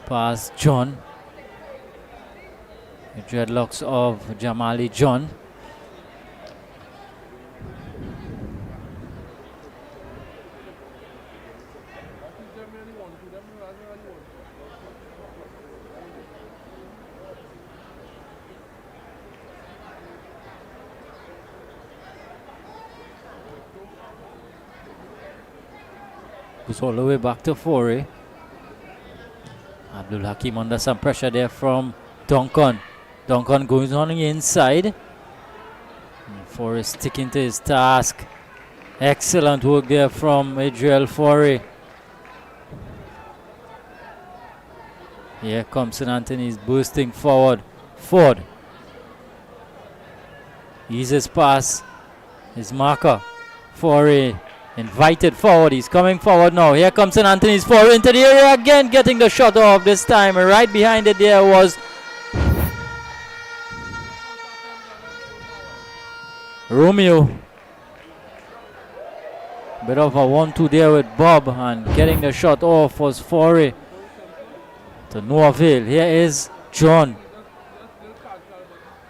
past John. The dreadlocks of Jamali John. Goes all the way back to Fori. Abdul Hakim under some pressure there from Duncan. Duncan goes on the inside. Fori sticking to his task. Excellent work there from Adriel Fori. Here comes St. Anthony's bursting forward. Ford. Eases pass. His marker. Fori invited forward. He's coming forward now. Here comes St. Anthony's Fori into the area again, getting the shot off this time. Right behind it there was Romeo. Bit of a 1-2 there with Bob, and getting the shot off was Fori. To no avail. Here is John.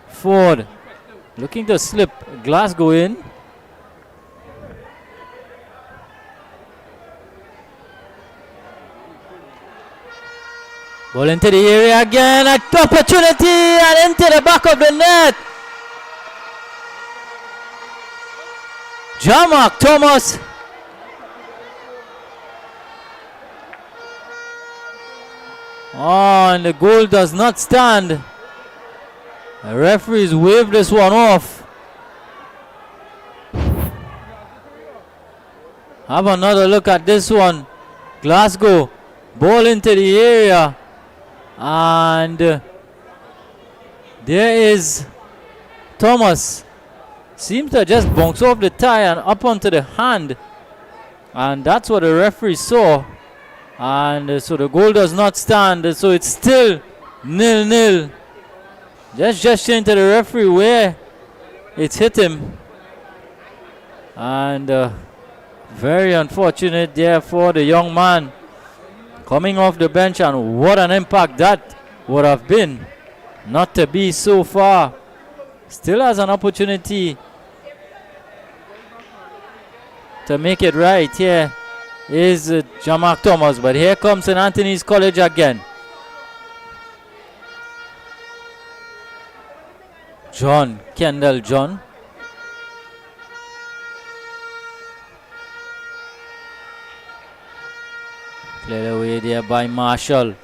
Ford looking to slip Glasgow in. Ball into the area again. An opportunity and into the back of the net. Jamak Thomas. Oh, and the goal does not stand. The referees waved this one off. Have another look at this one. Glasgow, ball into the area. And there is Thomas. Seems to just bounce off the tie and up onto the hand. And that's what the referee saw. And so the goal does not stand. So it's still 0-0. Just gesturing to the referee where it's hit him. And very unfortunate there for the young man coming off the bench. And what an impact that would have been. Not to be so far. Still has an opportunity to make it right. Here is Jamak Thomas, but here comes St. Anthony's College again. John, Kendall John. Cleared away there by Marshall.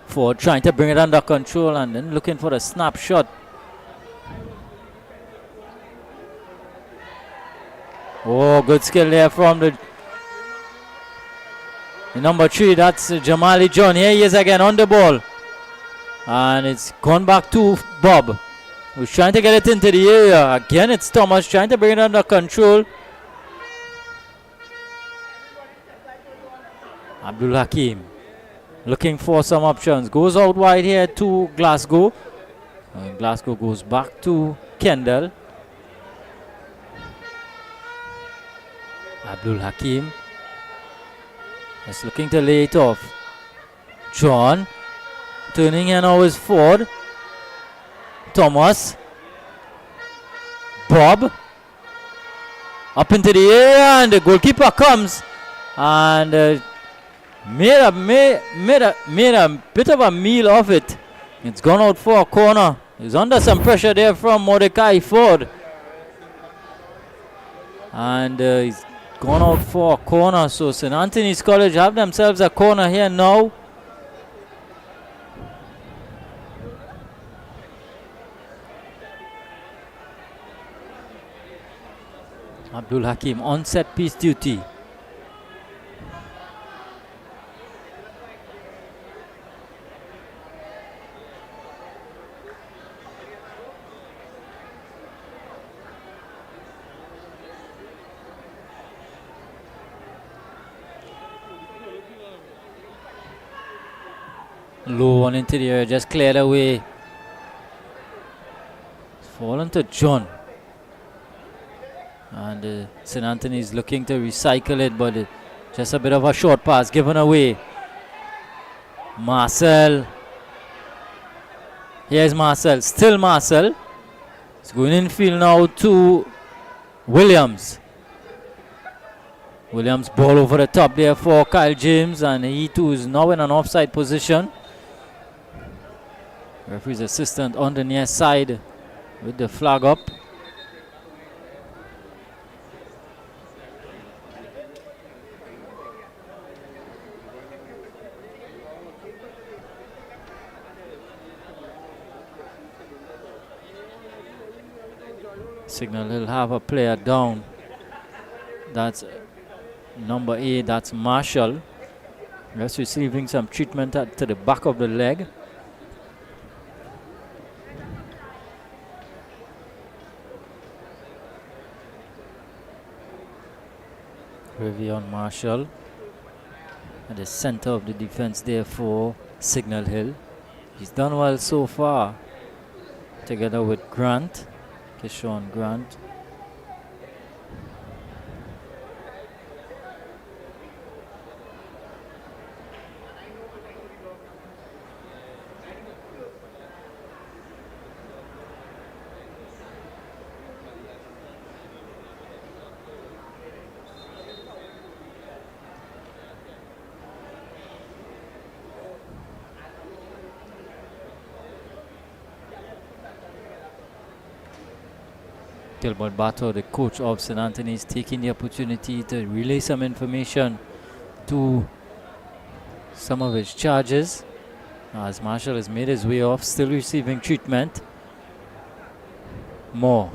Ford trying to bring it under control and then looking for the snapshot. Oh, good skill there from the number 3. That's Jamali John. Here he is again on the ball. And it's gone back to Bob, who's trying to get it into the area. Again, it's Thomas trying to bring it under control. Abdul Hakim looking for some options. Goes out wide here to Glasgow. And Glasgow goes back to Kendall. Abdul Hakim is looking to lay it off. John turning in now is Ford. Thomas. Bob. Up into the area and the goalkeeper comes and made a bit of a meal of it. It's gone out for a corner. He's under some pressure there from Mordecai Ford. And he's gone out for a corner. So St. Anthony's College have themselves a corner here now. Abdul Hakim on set piece duty. Low one into the area, just cleared away. Fallen to John. And St. Anthony's looking to recycle it, but just a bit of a short pass given away. Marcel. Here's Marcel. Still Marcel. It's going infield now to Williams. Williams ball over the top there for Kyle James, and he too is now in an offside position. Referee's assistant on the near side with the flag up. Signal he'll have a player down. That's number 8, that's Marshall. Just receiving some treatment to the back of the leg. Rivion Marshall at the center of the defense there for Signal Hill. He's done well so far, together with Grant, Kishon Grant. Gilbert Bato, the coach of St. Anthony's, taking the opportunity to relay some information to some of his charges, as Marshall has made his way off, still receiving treatment. More.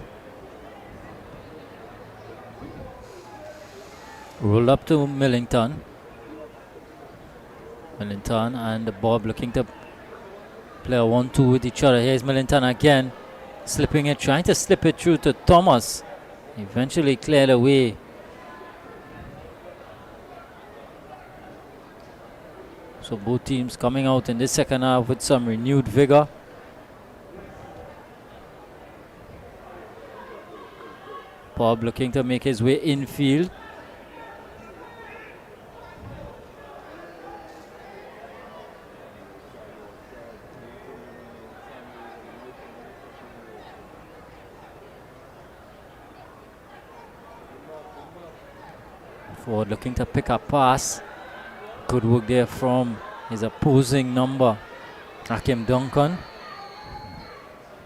Rolled up to Millington. Millington and Bob looking to play a 1-2 with each other. Here's Millington again. Slipping it, trying to slip it through to Thomas. Eventually cleared away. So both teams coming out in this second half with some renewed vigor. Bob looking to make his way infield. Ford looking to pick up pass. Good work there from his opposing number, Hakim Duncan.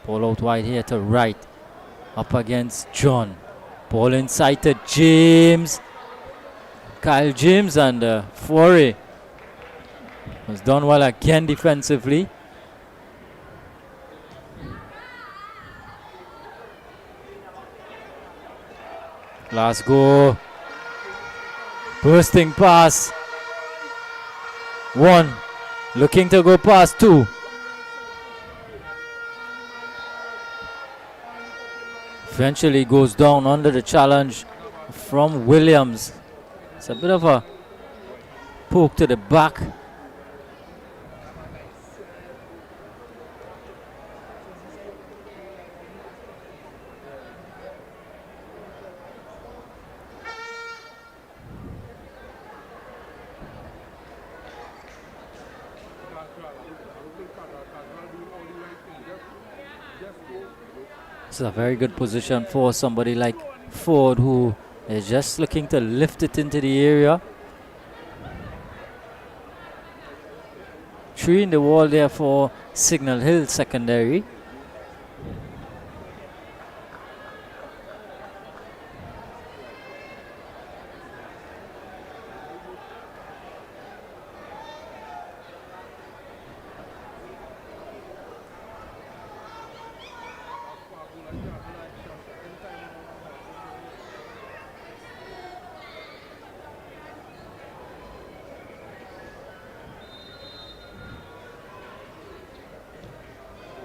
Ball out wide here to right. Up against John. Ball inside to James. Kyle James, and Foray was done well again defensively. Glasgow. Bursting pass. 1. Looking to go past 2. Eventually goes down under the challenge from Williams. It's a bit of a poke to the back. It's a very good position for somebody like Ford, who is just looking to lift it into the area. 3 in the wall there for Signal Hill secondary.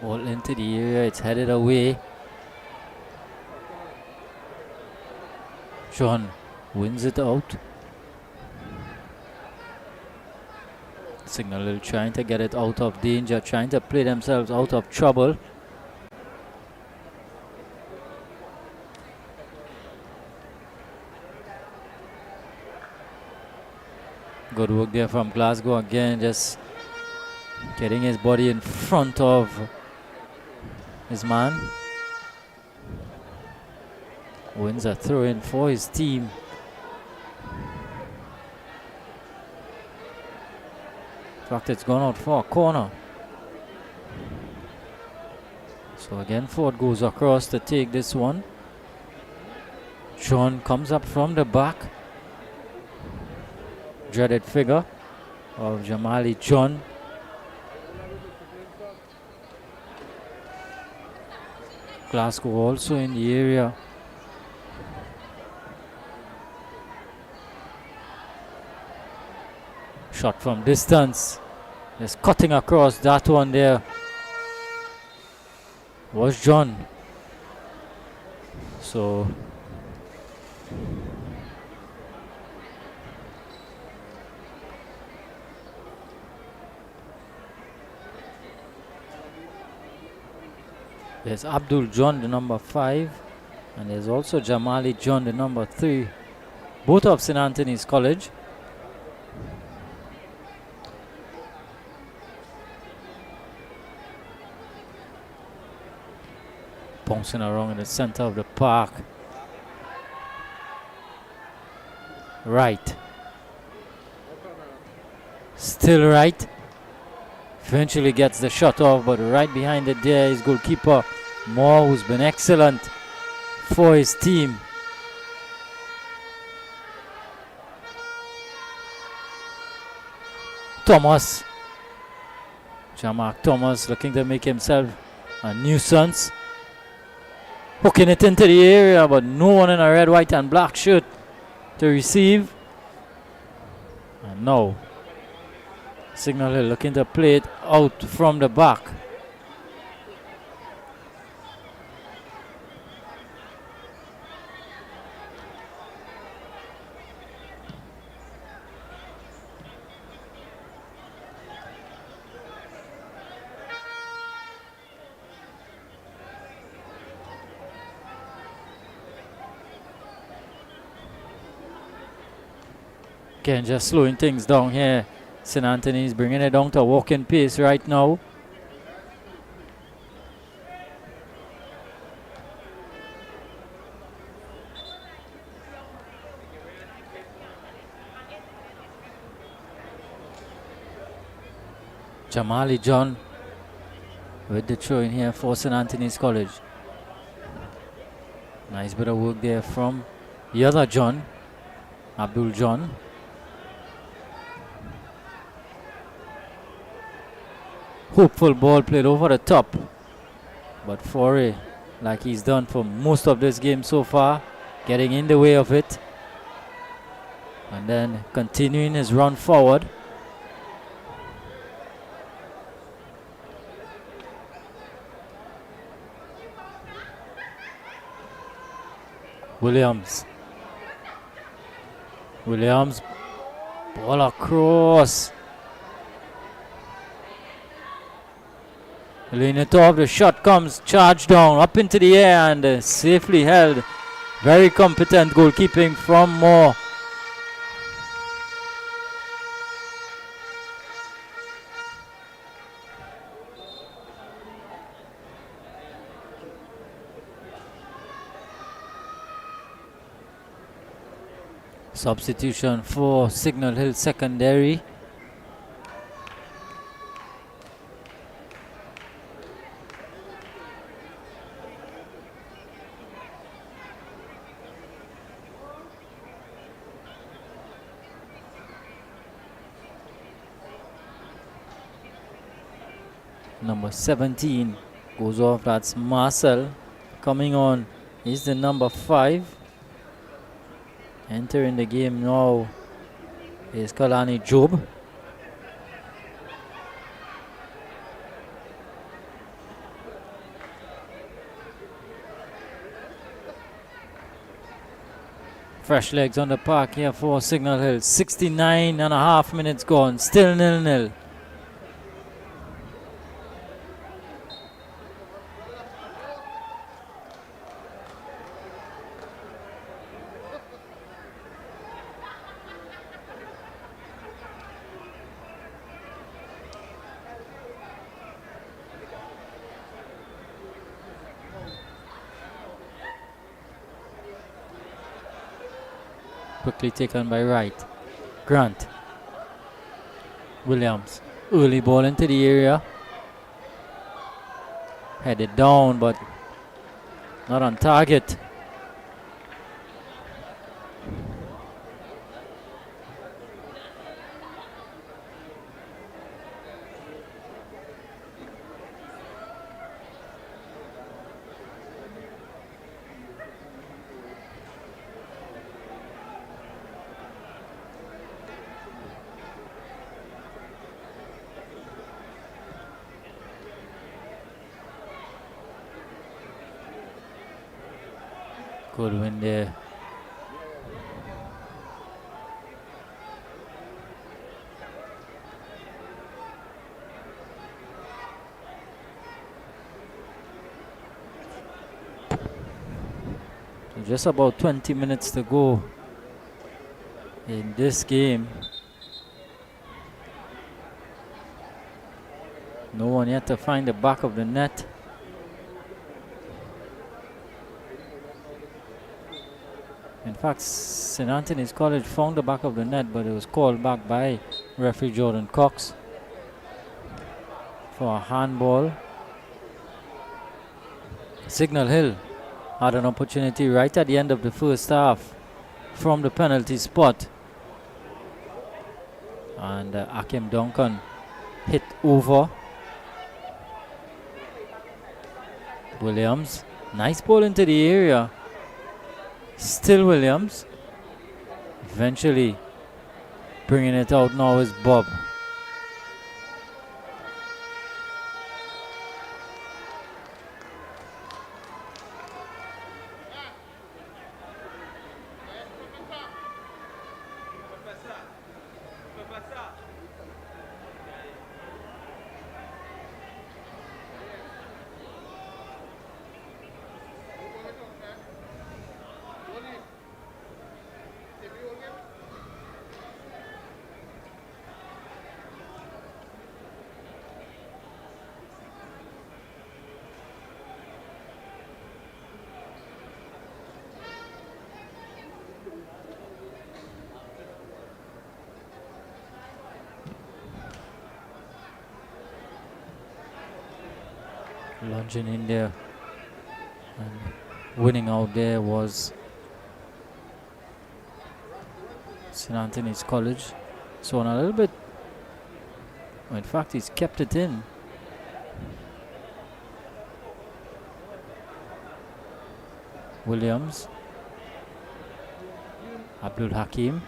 Ball into the area, it's headed away. John wins it out. Signal Hill trying to get it out of danger, trying to play themselves out of trouble. Good work there from Glasgow again, just getting his body in front of his man. Wins a throw in for his team. In fact, it's gone out for a corner. So again, Ford goes across to take this one. John comes up from the back. Dreaded figure of Jamali John. Glasgow also in the area. Shot from distance. Just cutting across that one there was John. So there's Abdul John, the number 5, and there's also Jamali John, the number 3, both of St. Anthony's College. Bouncing around in the center of the park. Right. Still right. Eventually gets the shot off, but right behind it there is goalkeeper Moore, who's been excellent for his team. Thomas. Jamark Thomas looking to make himself a nuisance. Hooking it into the area, but no one in a red, white and black shirt to receive. And now Signal Hill looking to play it out from the back. Again, just slowing things down here. St. Anthony's bringing it down to a walking pace right now. Jamali John with the throw in here for St. Anthony's College. Nice bit of work there from the other John, Abdul John. Hopeful ball played over the top, but Foray, like he's done for most of this game so far, getting in the way of it and then continuing his run forward. Williams, ball across. Laying it off, the shot comes, charged down, up into the air and safely held. Very competent goalkeeping from Moore. Substitution for Signal Hill secondary. Number 17 goes off, that's Marcel. Coming on is the number 5. Entering the game now is Kalani Job. Fresh legs on the park here for Signal Hill. 69 and a half minutes gone, still 0-0. Quickly taken by Wright. Grant. Williams. Early ball into the area. Headed down, but not on target. Good win there. So just about 20 minutes to go in this game. No one yet to find the back of the net. In fact, St. Anthony's College found the back of the net, but it was called back by referee Jordan Cox for a handball. Signal Hill had an opportunity right at the end of the first half from the penalty spot. And Akim Duncan hit over Williams. Nice ball into the area. Still Williams. Eventually bringing it out now is Bob. Lunging in there and winning out there was St. Anthony's College. So on a little bit, well, in fact he's kept it in. Williams. Abdul Hakim.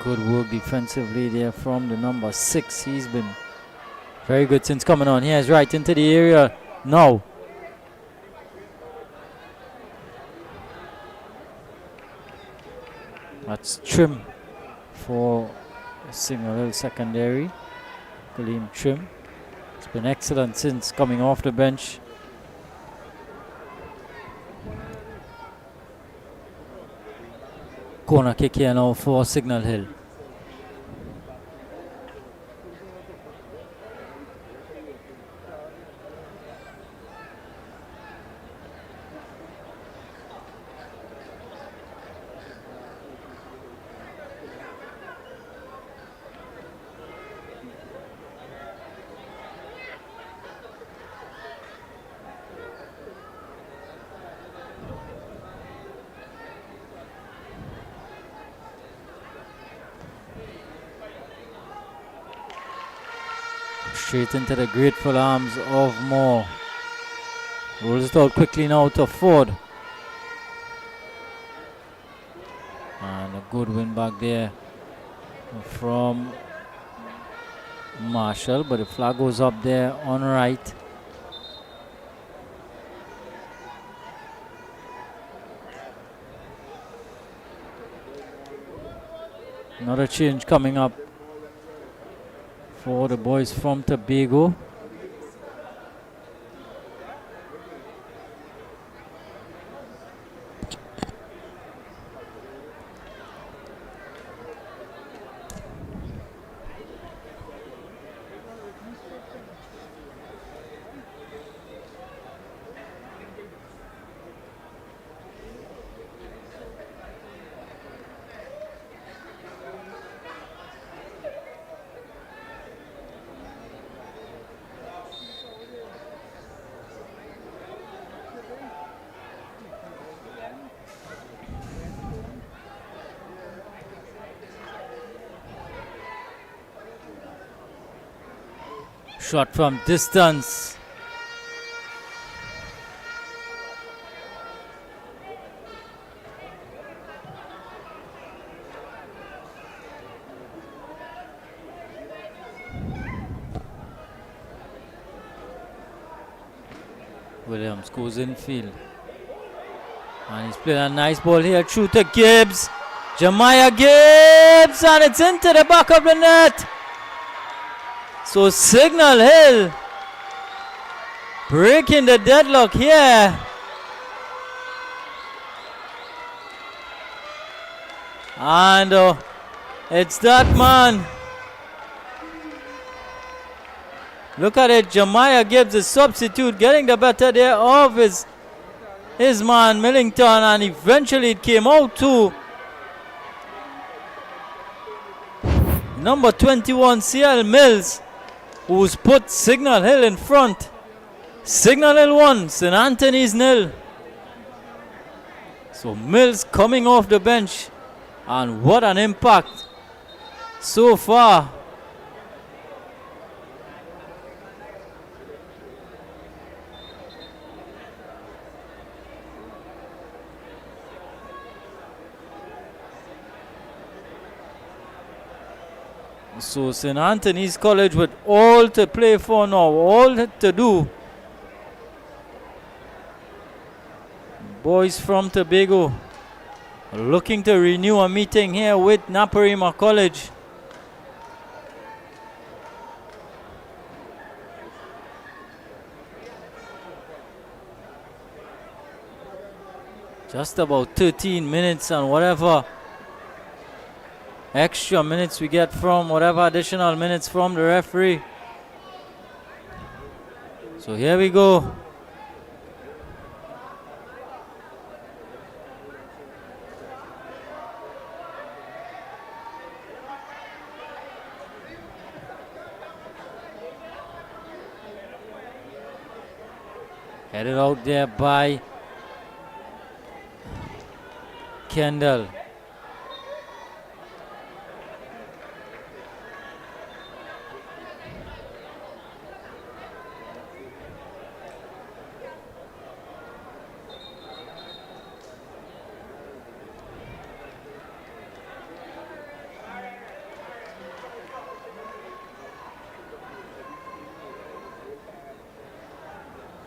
Good work defensively there from the number 6. He's been very good since coming on. He has right into the area now. That's Trim for Signal Hill Secondary. Kaleem Trim. It's been excellent since coming off the bench. Corner kick here now for Signal Hill. Straight into the grateful arms of Moore. Rolls it out quickly now to Ford. And a good win back there from Marshall, but the flag goes up there on right. Another change coming up for the boys from Tobago. Shot from distance. Williams goes infield. And he's playing a nice ball here through to Gibbs. Jemiah Gibbs, and it's into the back of the net. So Signal Hill breaking the deadlock here. And it's that man. Look at it, Jemiah Gibbs, the substitute, getting the better there of his man Millington, and eventually it came out to number 21 CL Mills, who's put Signal Hill in front. Signal Hill 1, St. Anthony's 0. So Mills coming off the bench, and what an impact so far. So St. Anthony's College with all to play for now, all to do. Boys from Tobago looking to renew a meeting here with Naparima College. Just about 13 minutes and whatever extra minutes we get from, whatever additional minutes from the referee. So here we go. Headed out there by Kendall.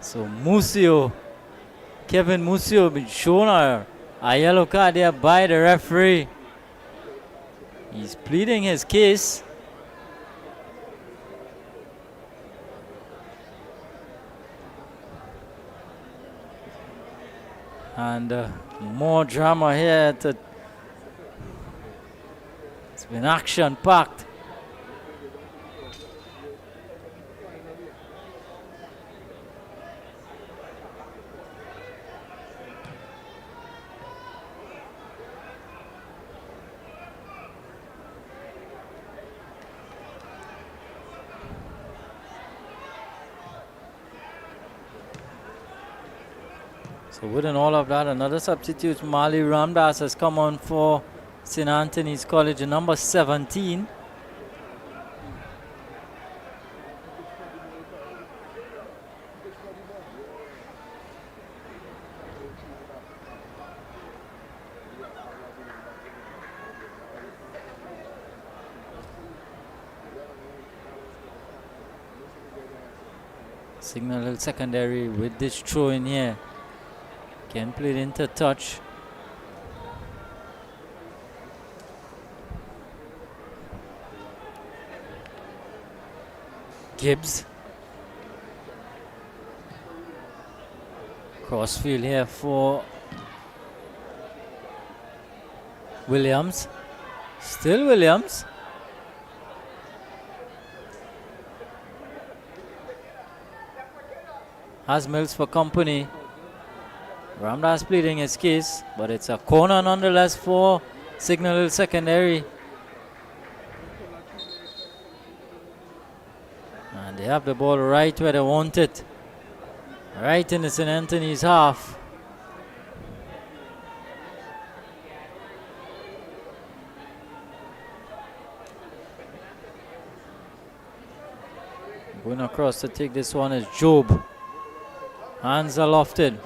So Musio, Kevin Musio, been shown a yellow card there by the referee. He's pleading his case. And more drama here. It's been action-packed. So within all of that, another substitute, Mali Ramdas, has come on for St. Anthony's College, number 17. Signal Hill secondary with this throw in here. Can play it into touch. Gibbs. Crossfield here for Williams. Still Williams. Has Mills for company. Ramdas pleading his case, but it's a corner nonetheless for Signal Hill secondary. And they have the ball right where they want it. Right in the St. Anthony's half. Going across to take this one is Job. Hands are lofted.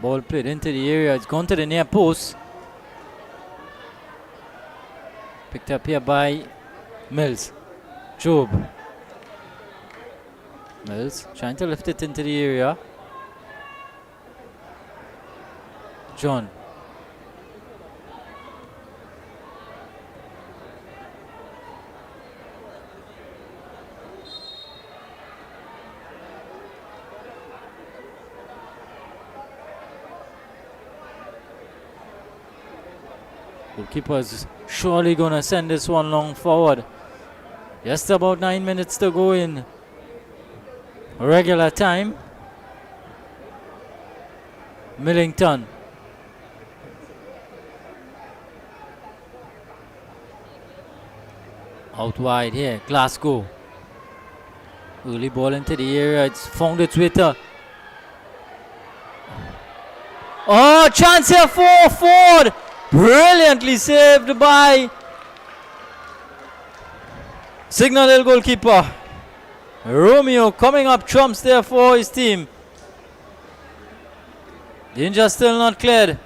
Ball played into the area. It's gone to the near post. Picked up here by Mills. Job. Mills trying to lift it into the area. John. Goalkeeper's surely going to send this one long forward. Just about 9 minutes to go in regular time. Millington. Out wide here, Glasgow. Early ball into the area, it's found its way to... Oh, chance here for Ford! Brilliantly saved by Signal Hill goalkeeper. Romeo coming up trumps there for his team. Danger still not cleared.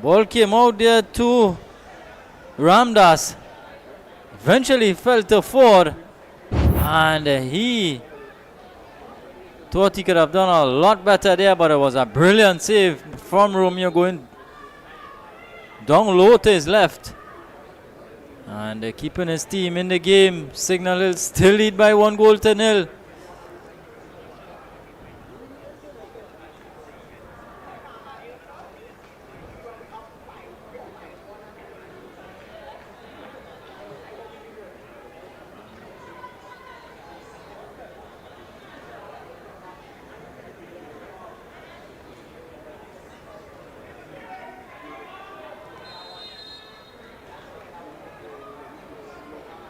Ball came out there to Ramdas. Eventually fell to Ford. And he thought he could have done a lot better there, but it was a brilliant save from Romeo going down low to his left. And keeping his team in the game. Signal Hill still lead by 1-0.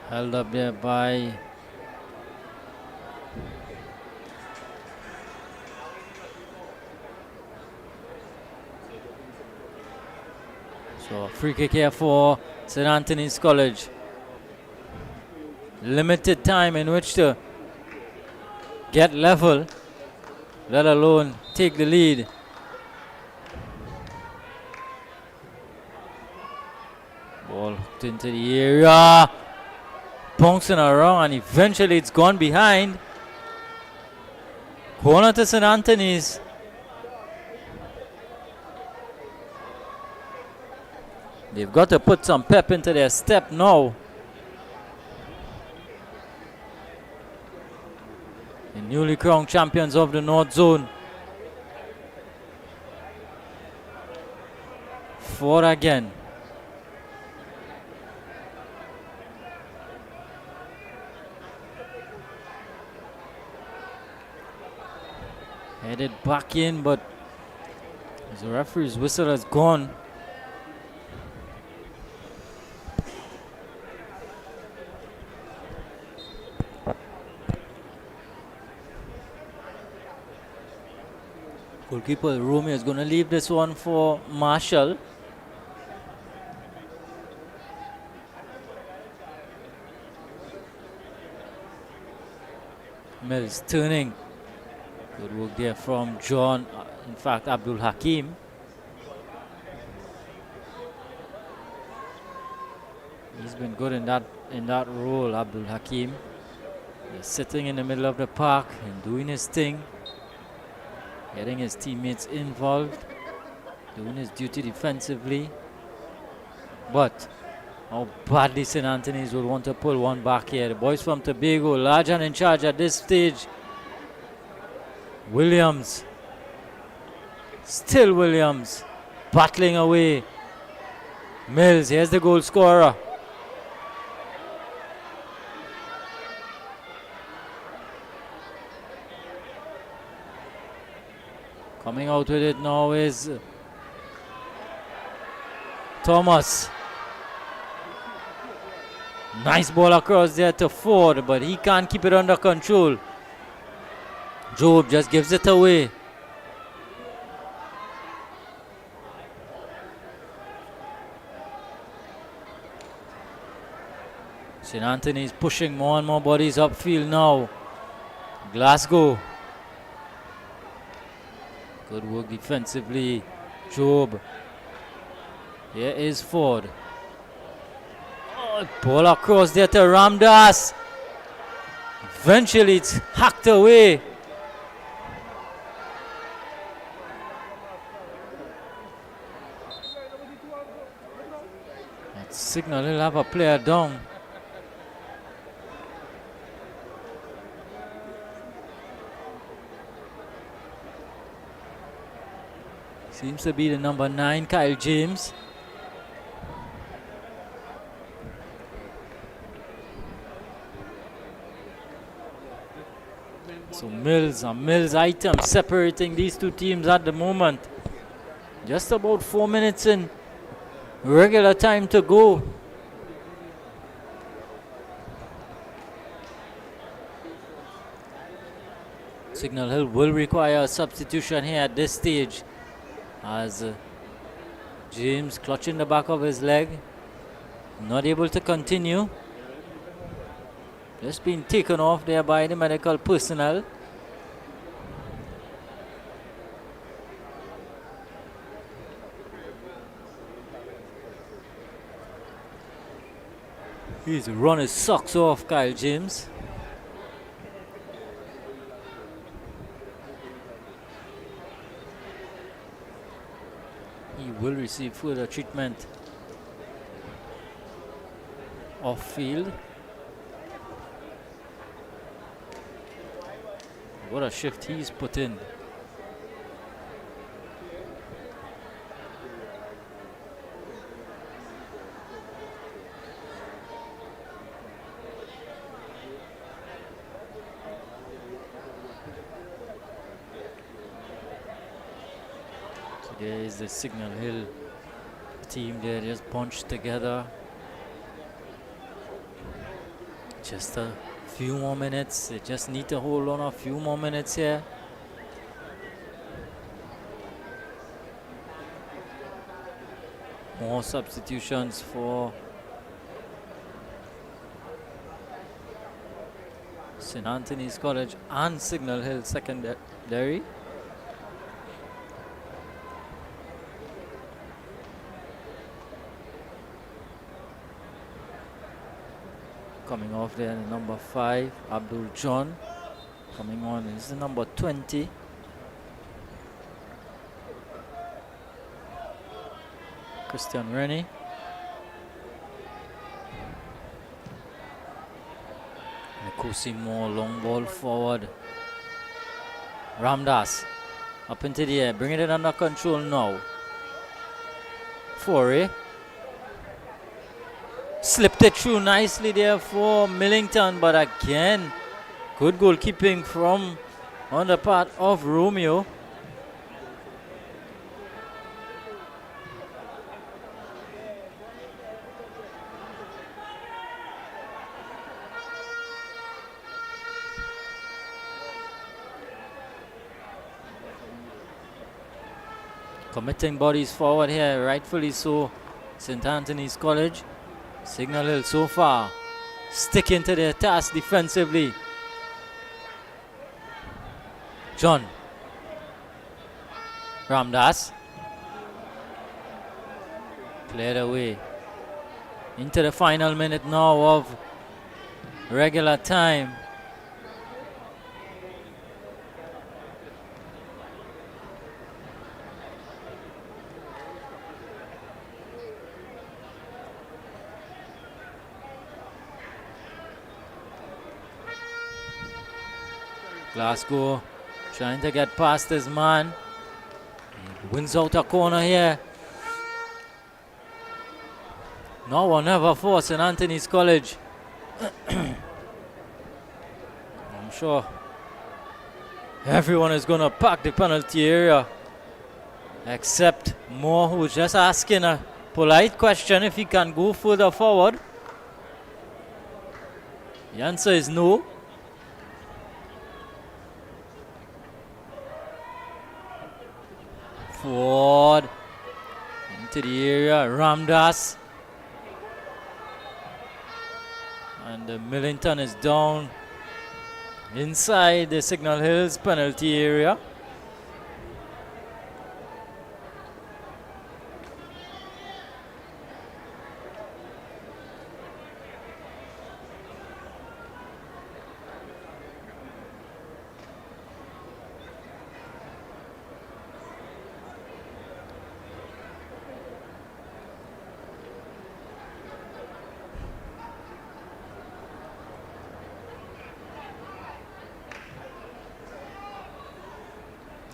Held up there by so free kick here for St. Anthony's College. Limited time in which to get level, let alone take the lead. Ball hooked into the area. Bouncing around and eventually it's gone behind. Corner to St. Anthony's. They've got to put some pep into their step now. The newly crowned champions of the North Zone. Ford again. Headed back in, but the referee's whistle has gone. Goalkeeper Romeo is going to leave this one for Marshall. Mills turning. Good work there from John, in fact Abdul Hakim. He's been good in that role, Abdul Hakim. He's sitting in the middle of the park and doing his thing, getting his teammates involved, doing his duty defensively. But how badly St. Anthony's would want to pull one back here. The boys from Tobago, large and in charge at this stage. Williams, still Williams, battling away. Mills, here's the goal scorer. Coming out with it now is Thomas. Nice ball across there to Ford, but he can't keep it under control. Job just gives it away. St. Anthony's pushing more and more bodies upfield now. Glasgow. Good work defensively. Job. Here is Ford. Oh, ball across there to Ramdas. Eventually it's hacked away. That signal, he'll have a player down. Seems to be the number 9, Kyle James. So Mills, a Mills item separating these two teams at the moment. Just about 4 minutes in. Regular time to go. Signal Hill will require a substitution here at this stage, as James clutching the back of his leg, not able to continue. Just being taken off there by the medical personnel. He's run his socks off, Kyle James. He will receive further treatment off field. What a shift he's put in. There is the Signal Hill team there, just bunched together. Just a few more minutes. They just need to hold on a few more minutes here. More substitutions for St. Anthony's College and Signal Hill Secondary. Coming off there, the number 5, Abdul John. Coming on is the number 20. Christian Rennie. Nkosi Moore, long ball forward. Ramdas up into the air, bringing it under control now. Foray. Slipped it through nicely there for Millington, but again, good goalkeeping from on the part of Romeo. Committing bodies forward here, rightfully so, St. Anthony's College. Signal Hill so far sticking to their task defensively. John. Ramdas. Played away. Into the final minute now of regular time. Glasgow trying to get past his man. He wins out a corner here. Now or never for St. Anthony's College. I'm sure everyone is going to pack the penalty area, except Moore, who's just asking a polite question if he can go further forward. The answer is no. Forward into the area, Ramdas. And the Millington is down inside the Signal Hills penalty area.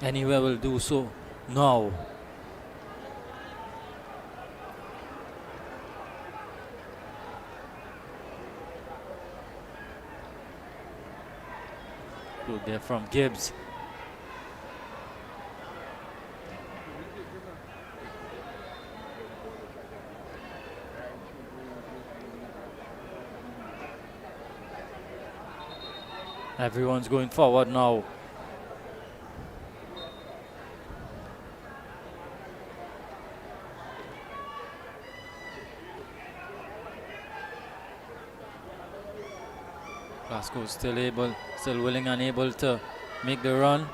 Anywhere will do so now. Good there from Gibbs. Everyone's going forward now. Glasgow still willing and able to make the run.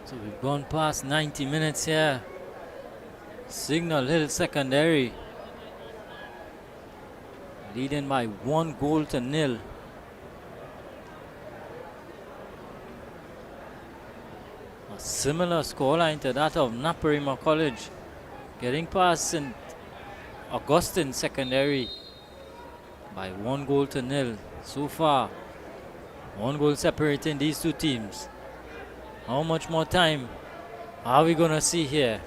So we've gone past 90 minutes here. Signal Hill Secondary leading by 1-0. A similar scoreline to that of Naparima College, getting past St. Augustine Secondary by 1-0 so far. 1 goal separating these two teams. How much more time are we gonna see here?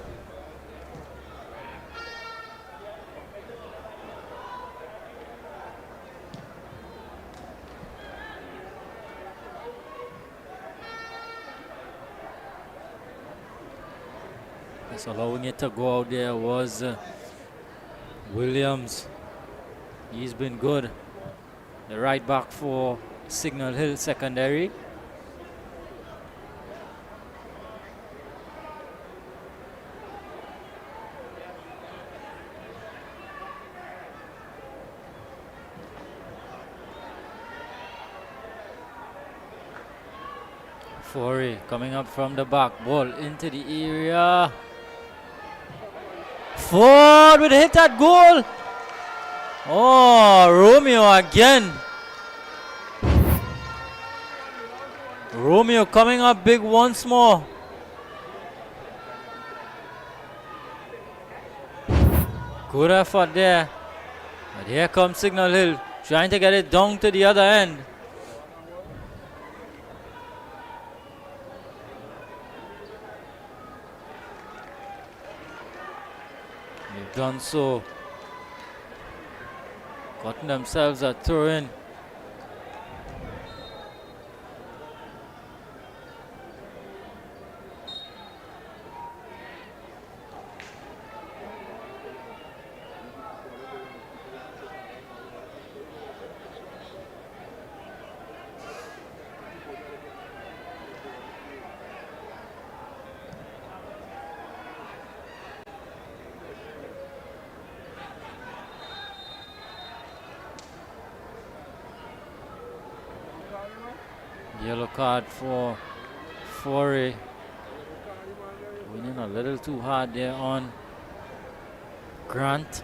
Just allowing it to go out there was Williams. He's been good. The right back for Signal Hill Secondary. Forey coming up from the back, ball into the area. Ford will hit that goal. Oh, Romeo again. Romeo coming up big once more. Good effort there. But here comes Signal Hill, trying to get it down to the other end. They've done so. Gotten themselves a throw-in. Yellow card for Forey. Winning a little too hard there on Grant.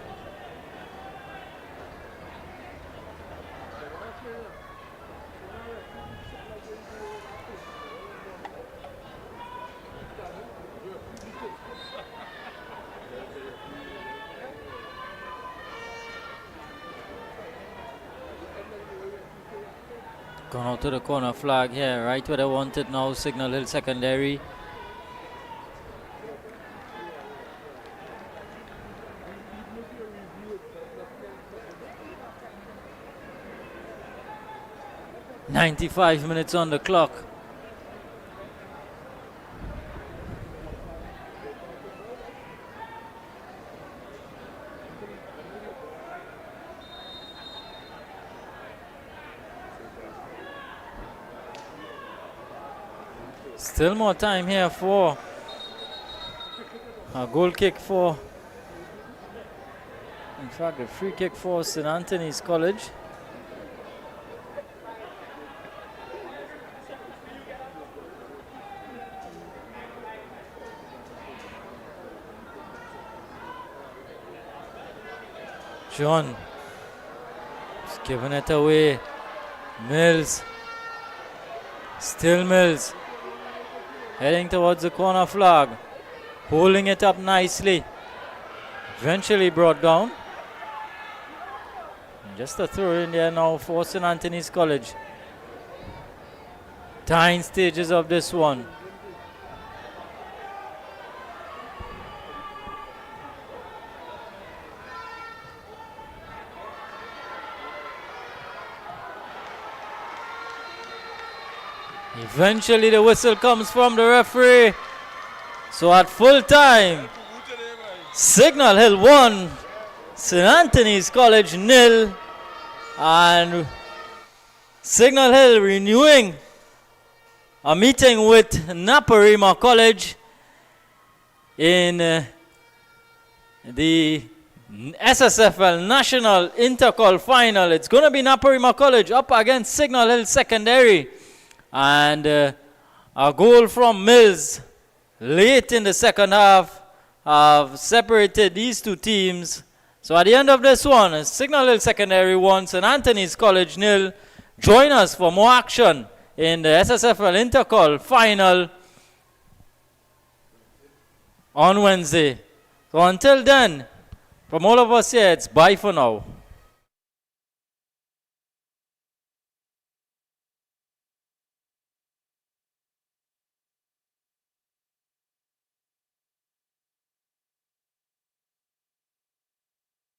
Gone out to the corner flag here, right where they want it now, Signal Hill Secondary. "95 minutes on the clock. Still more time here for a goal kick for, in fact, a free kick for St. Anthony's College. John is giving it away. Mills. Still Mills. Heading towards the corner flag. Holding it up nicely. Eventually brought down. And just a throw in there now for St. Anthony's College. Dying stages of this one. Eventually the whistle comes from the referee. So at full time, Signal Hill 1, St. Anthony's College 0. And Signal Hill renewing a meeting with Naparima College in the SSFL National INTERCOL final. It's going to be Naparima College up against Signal Hill Secondary. And a goal from Mills late in the second half have separated these two teams. So at the end of this one, Signal Hill Secondary 1, St. Anthony's College 0. Join us for more action in the SSFL INTERCOL final on Wednesday. So until then, from all of us here, it's bye for now.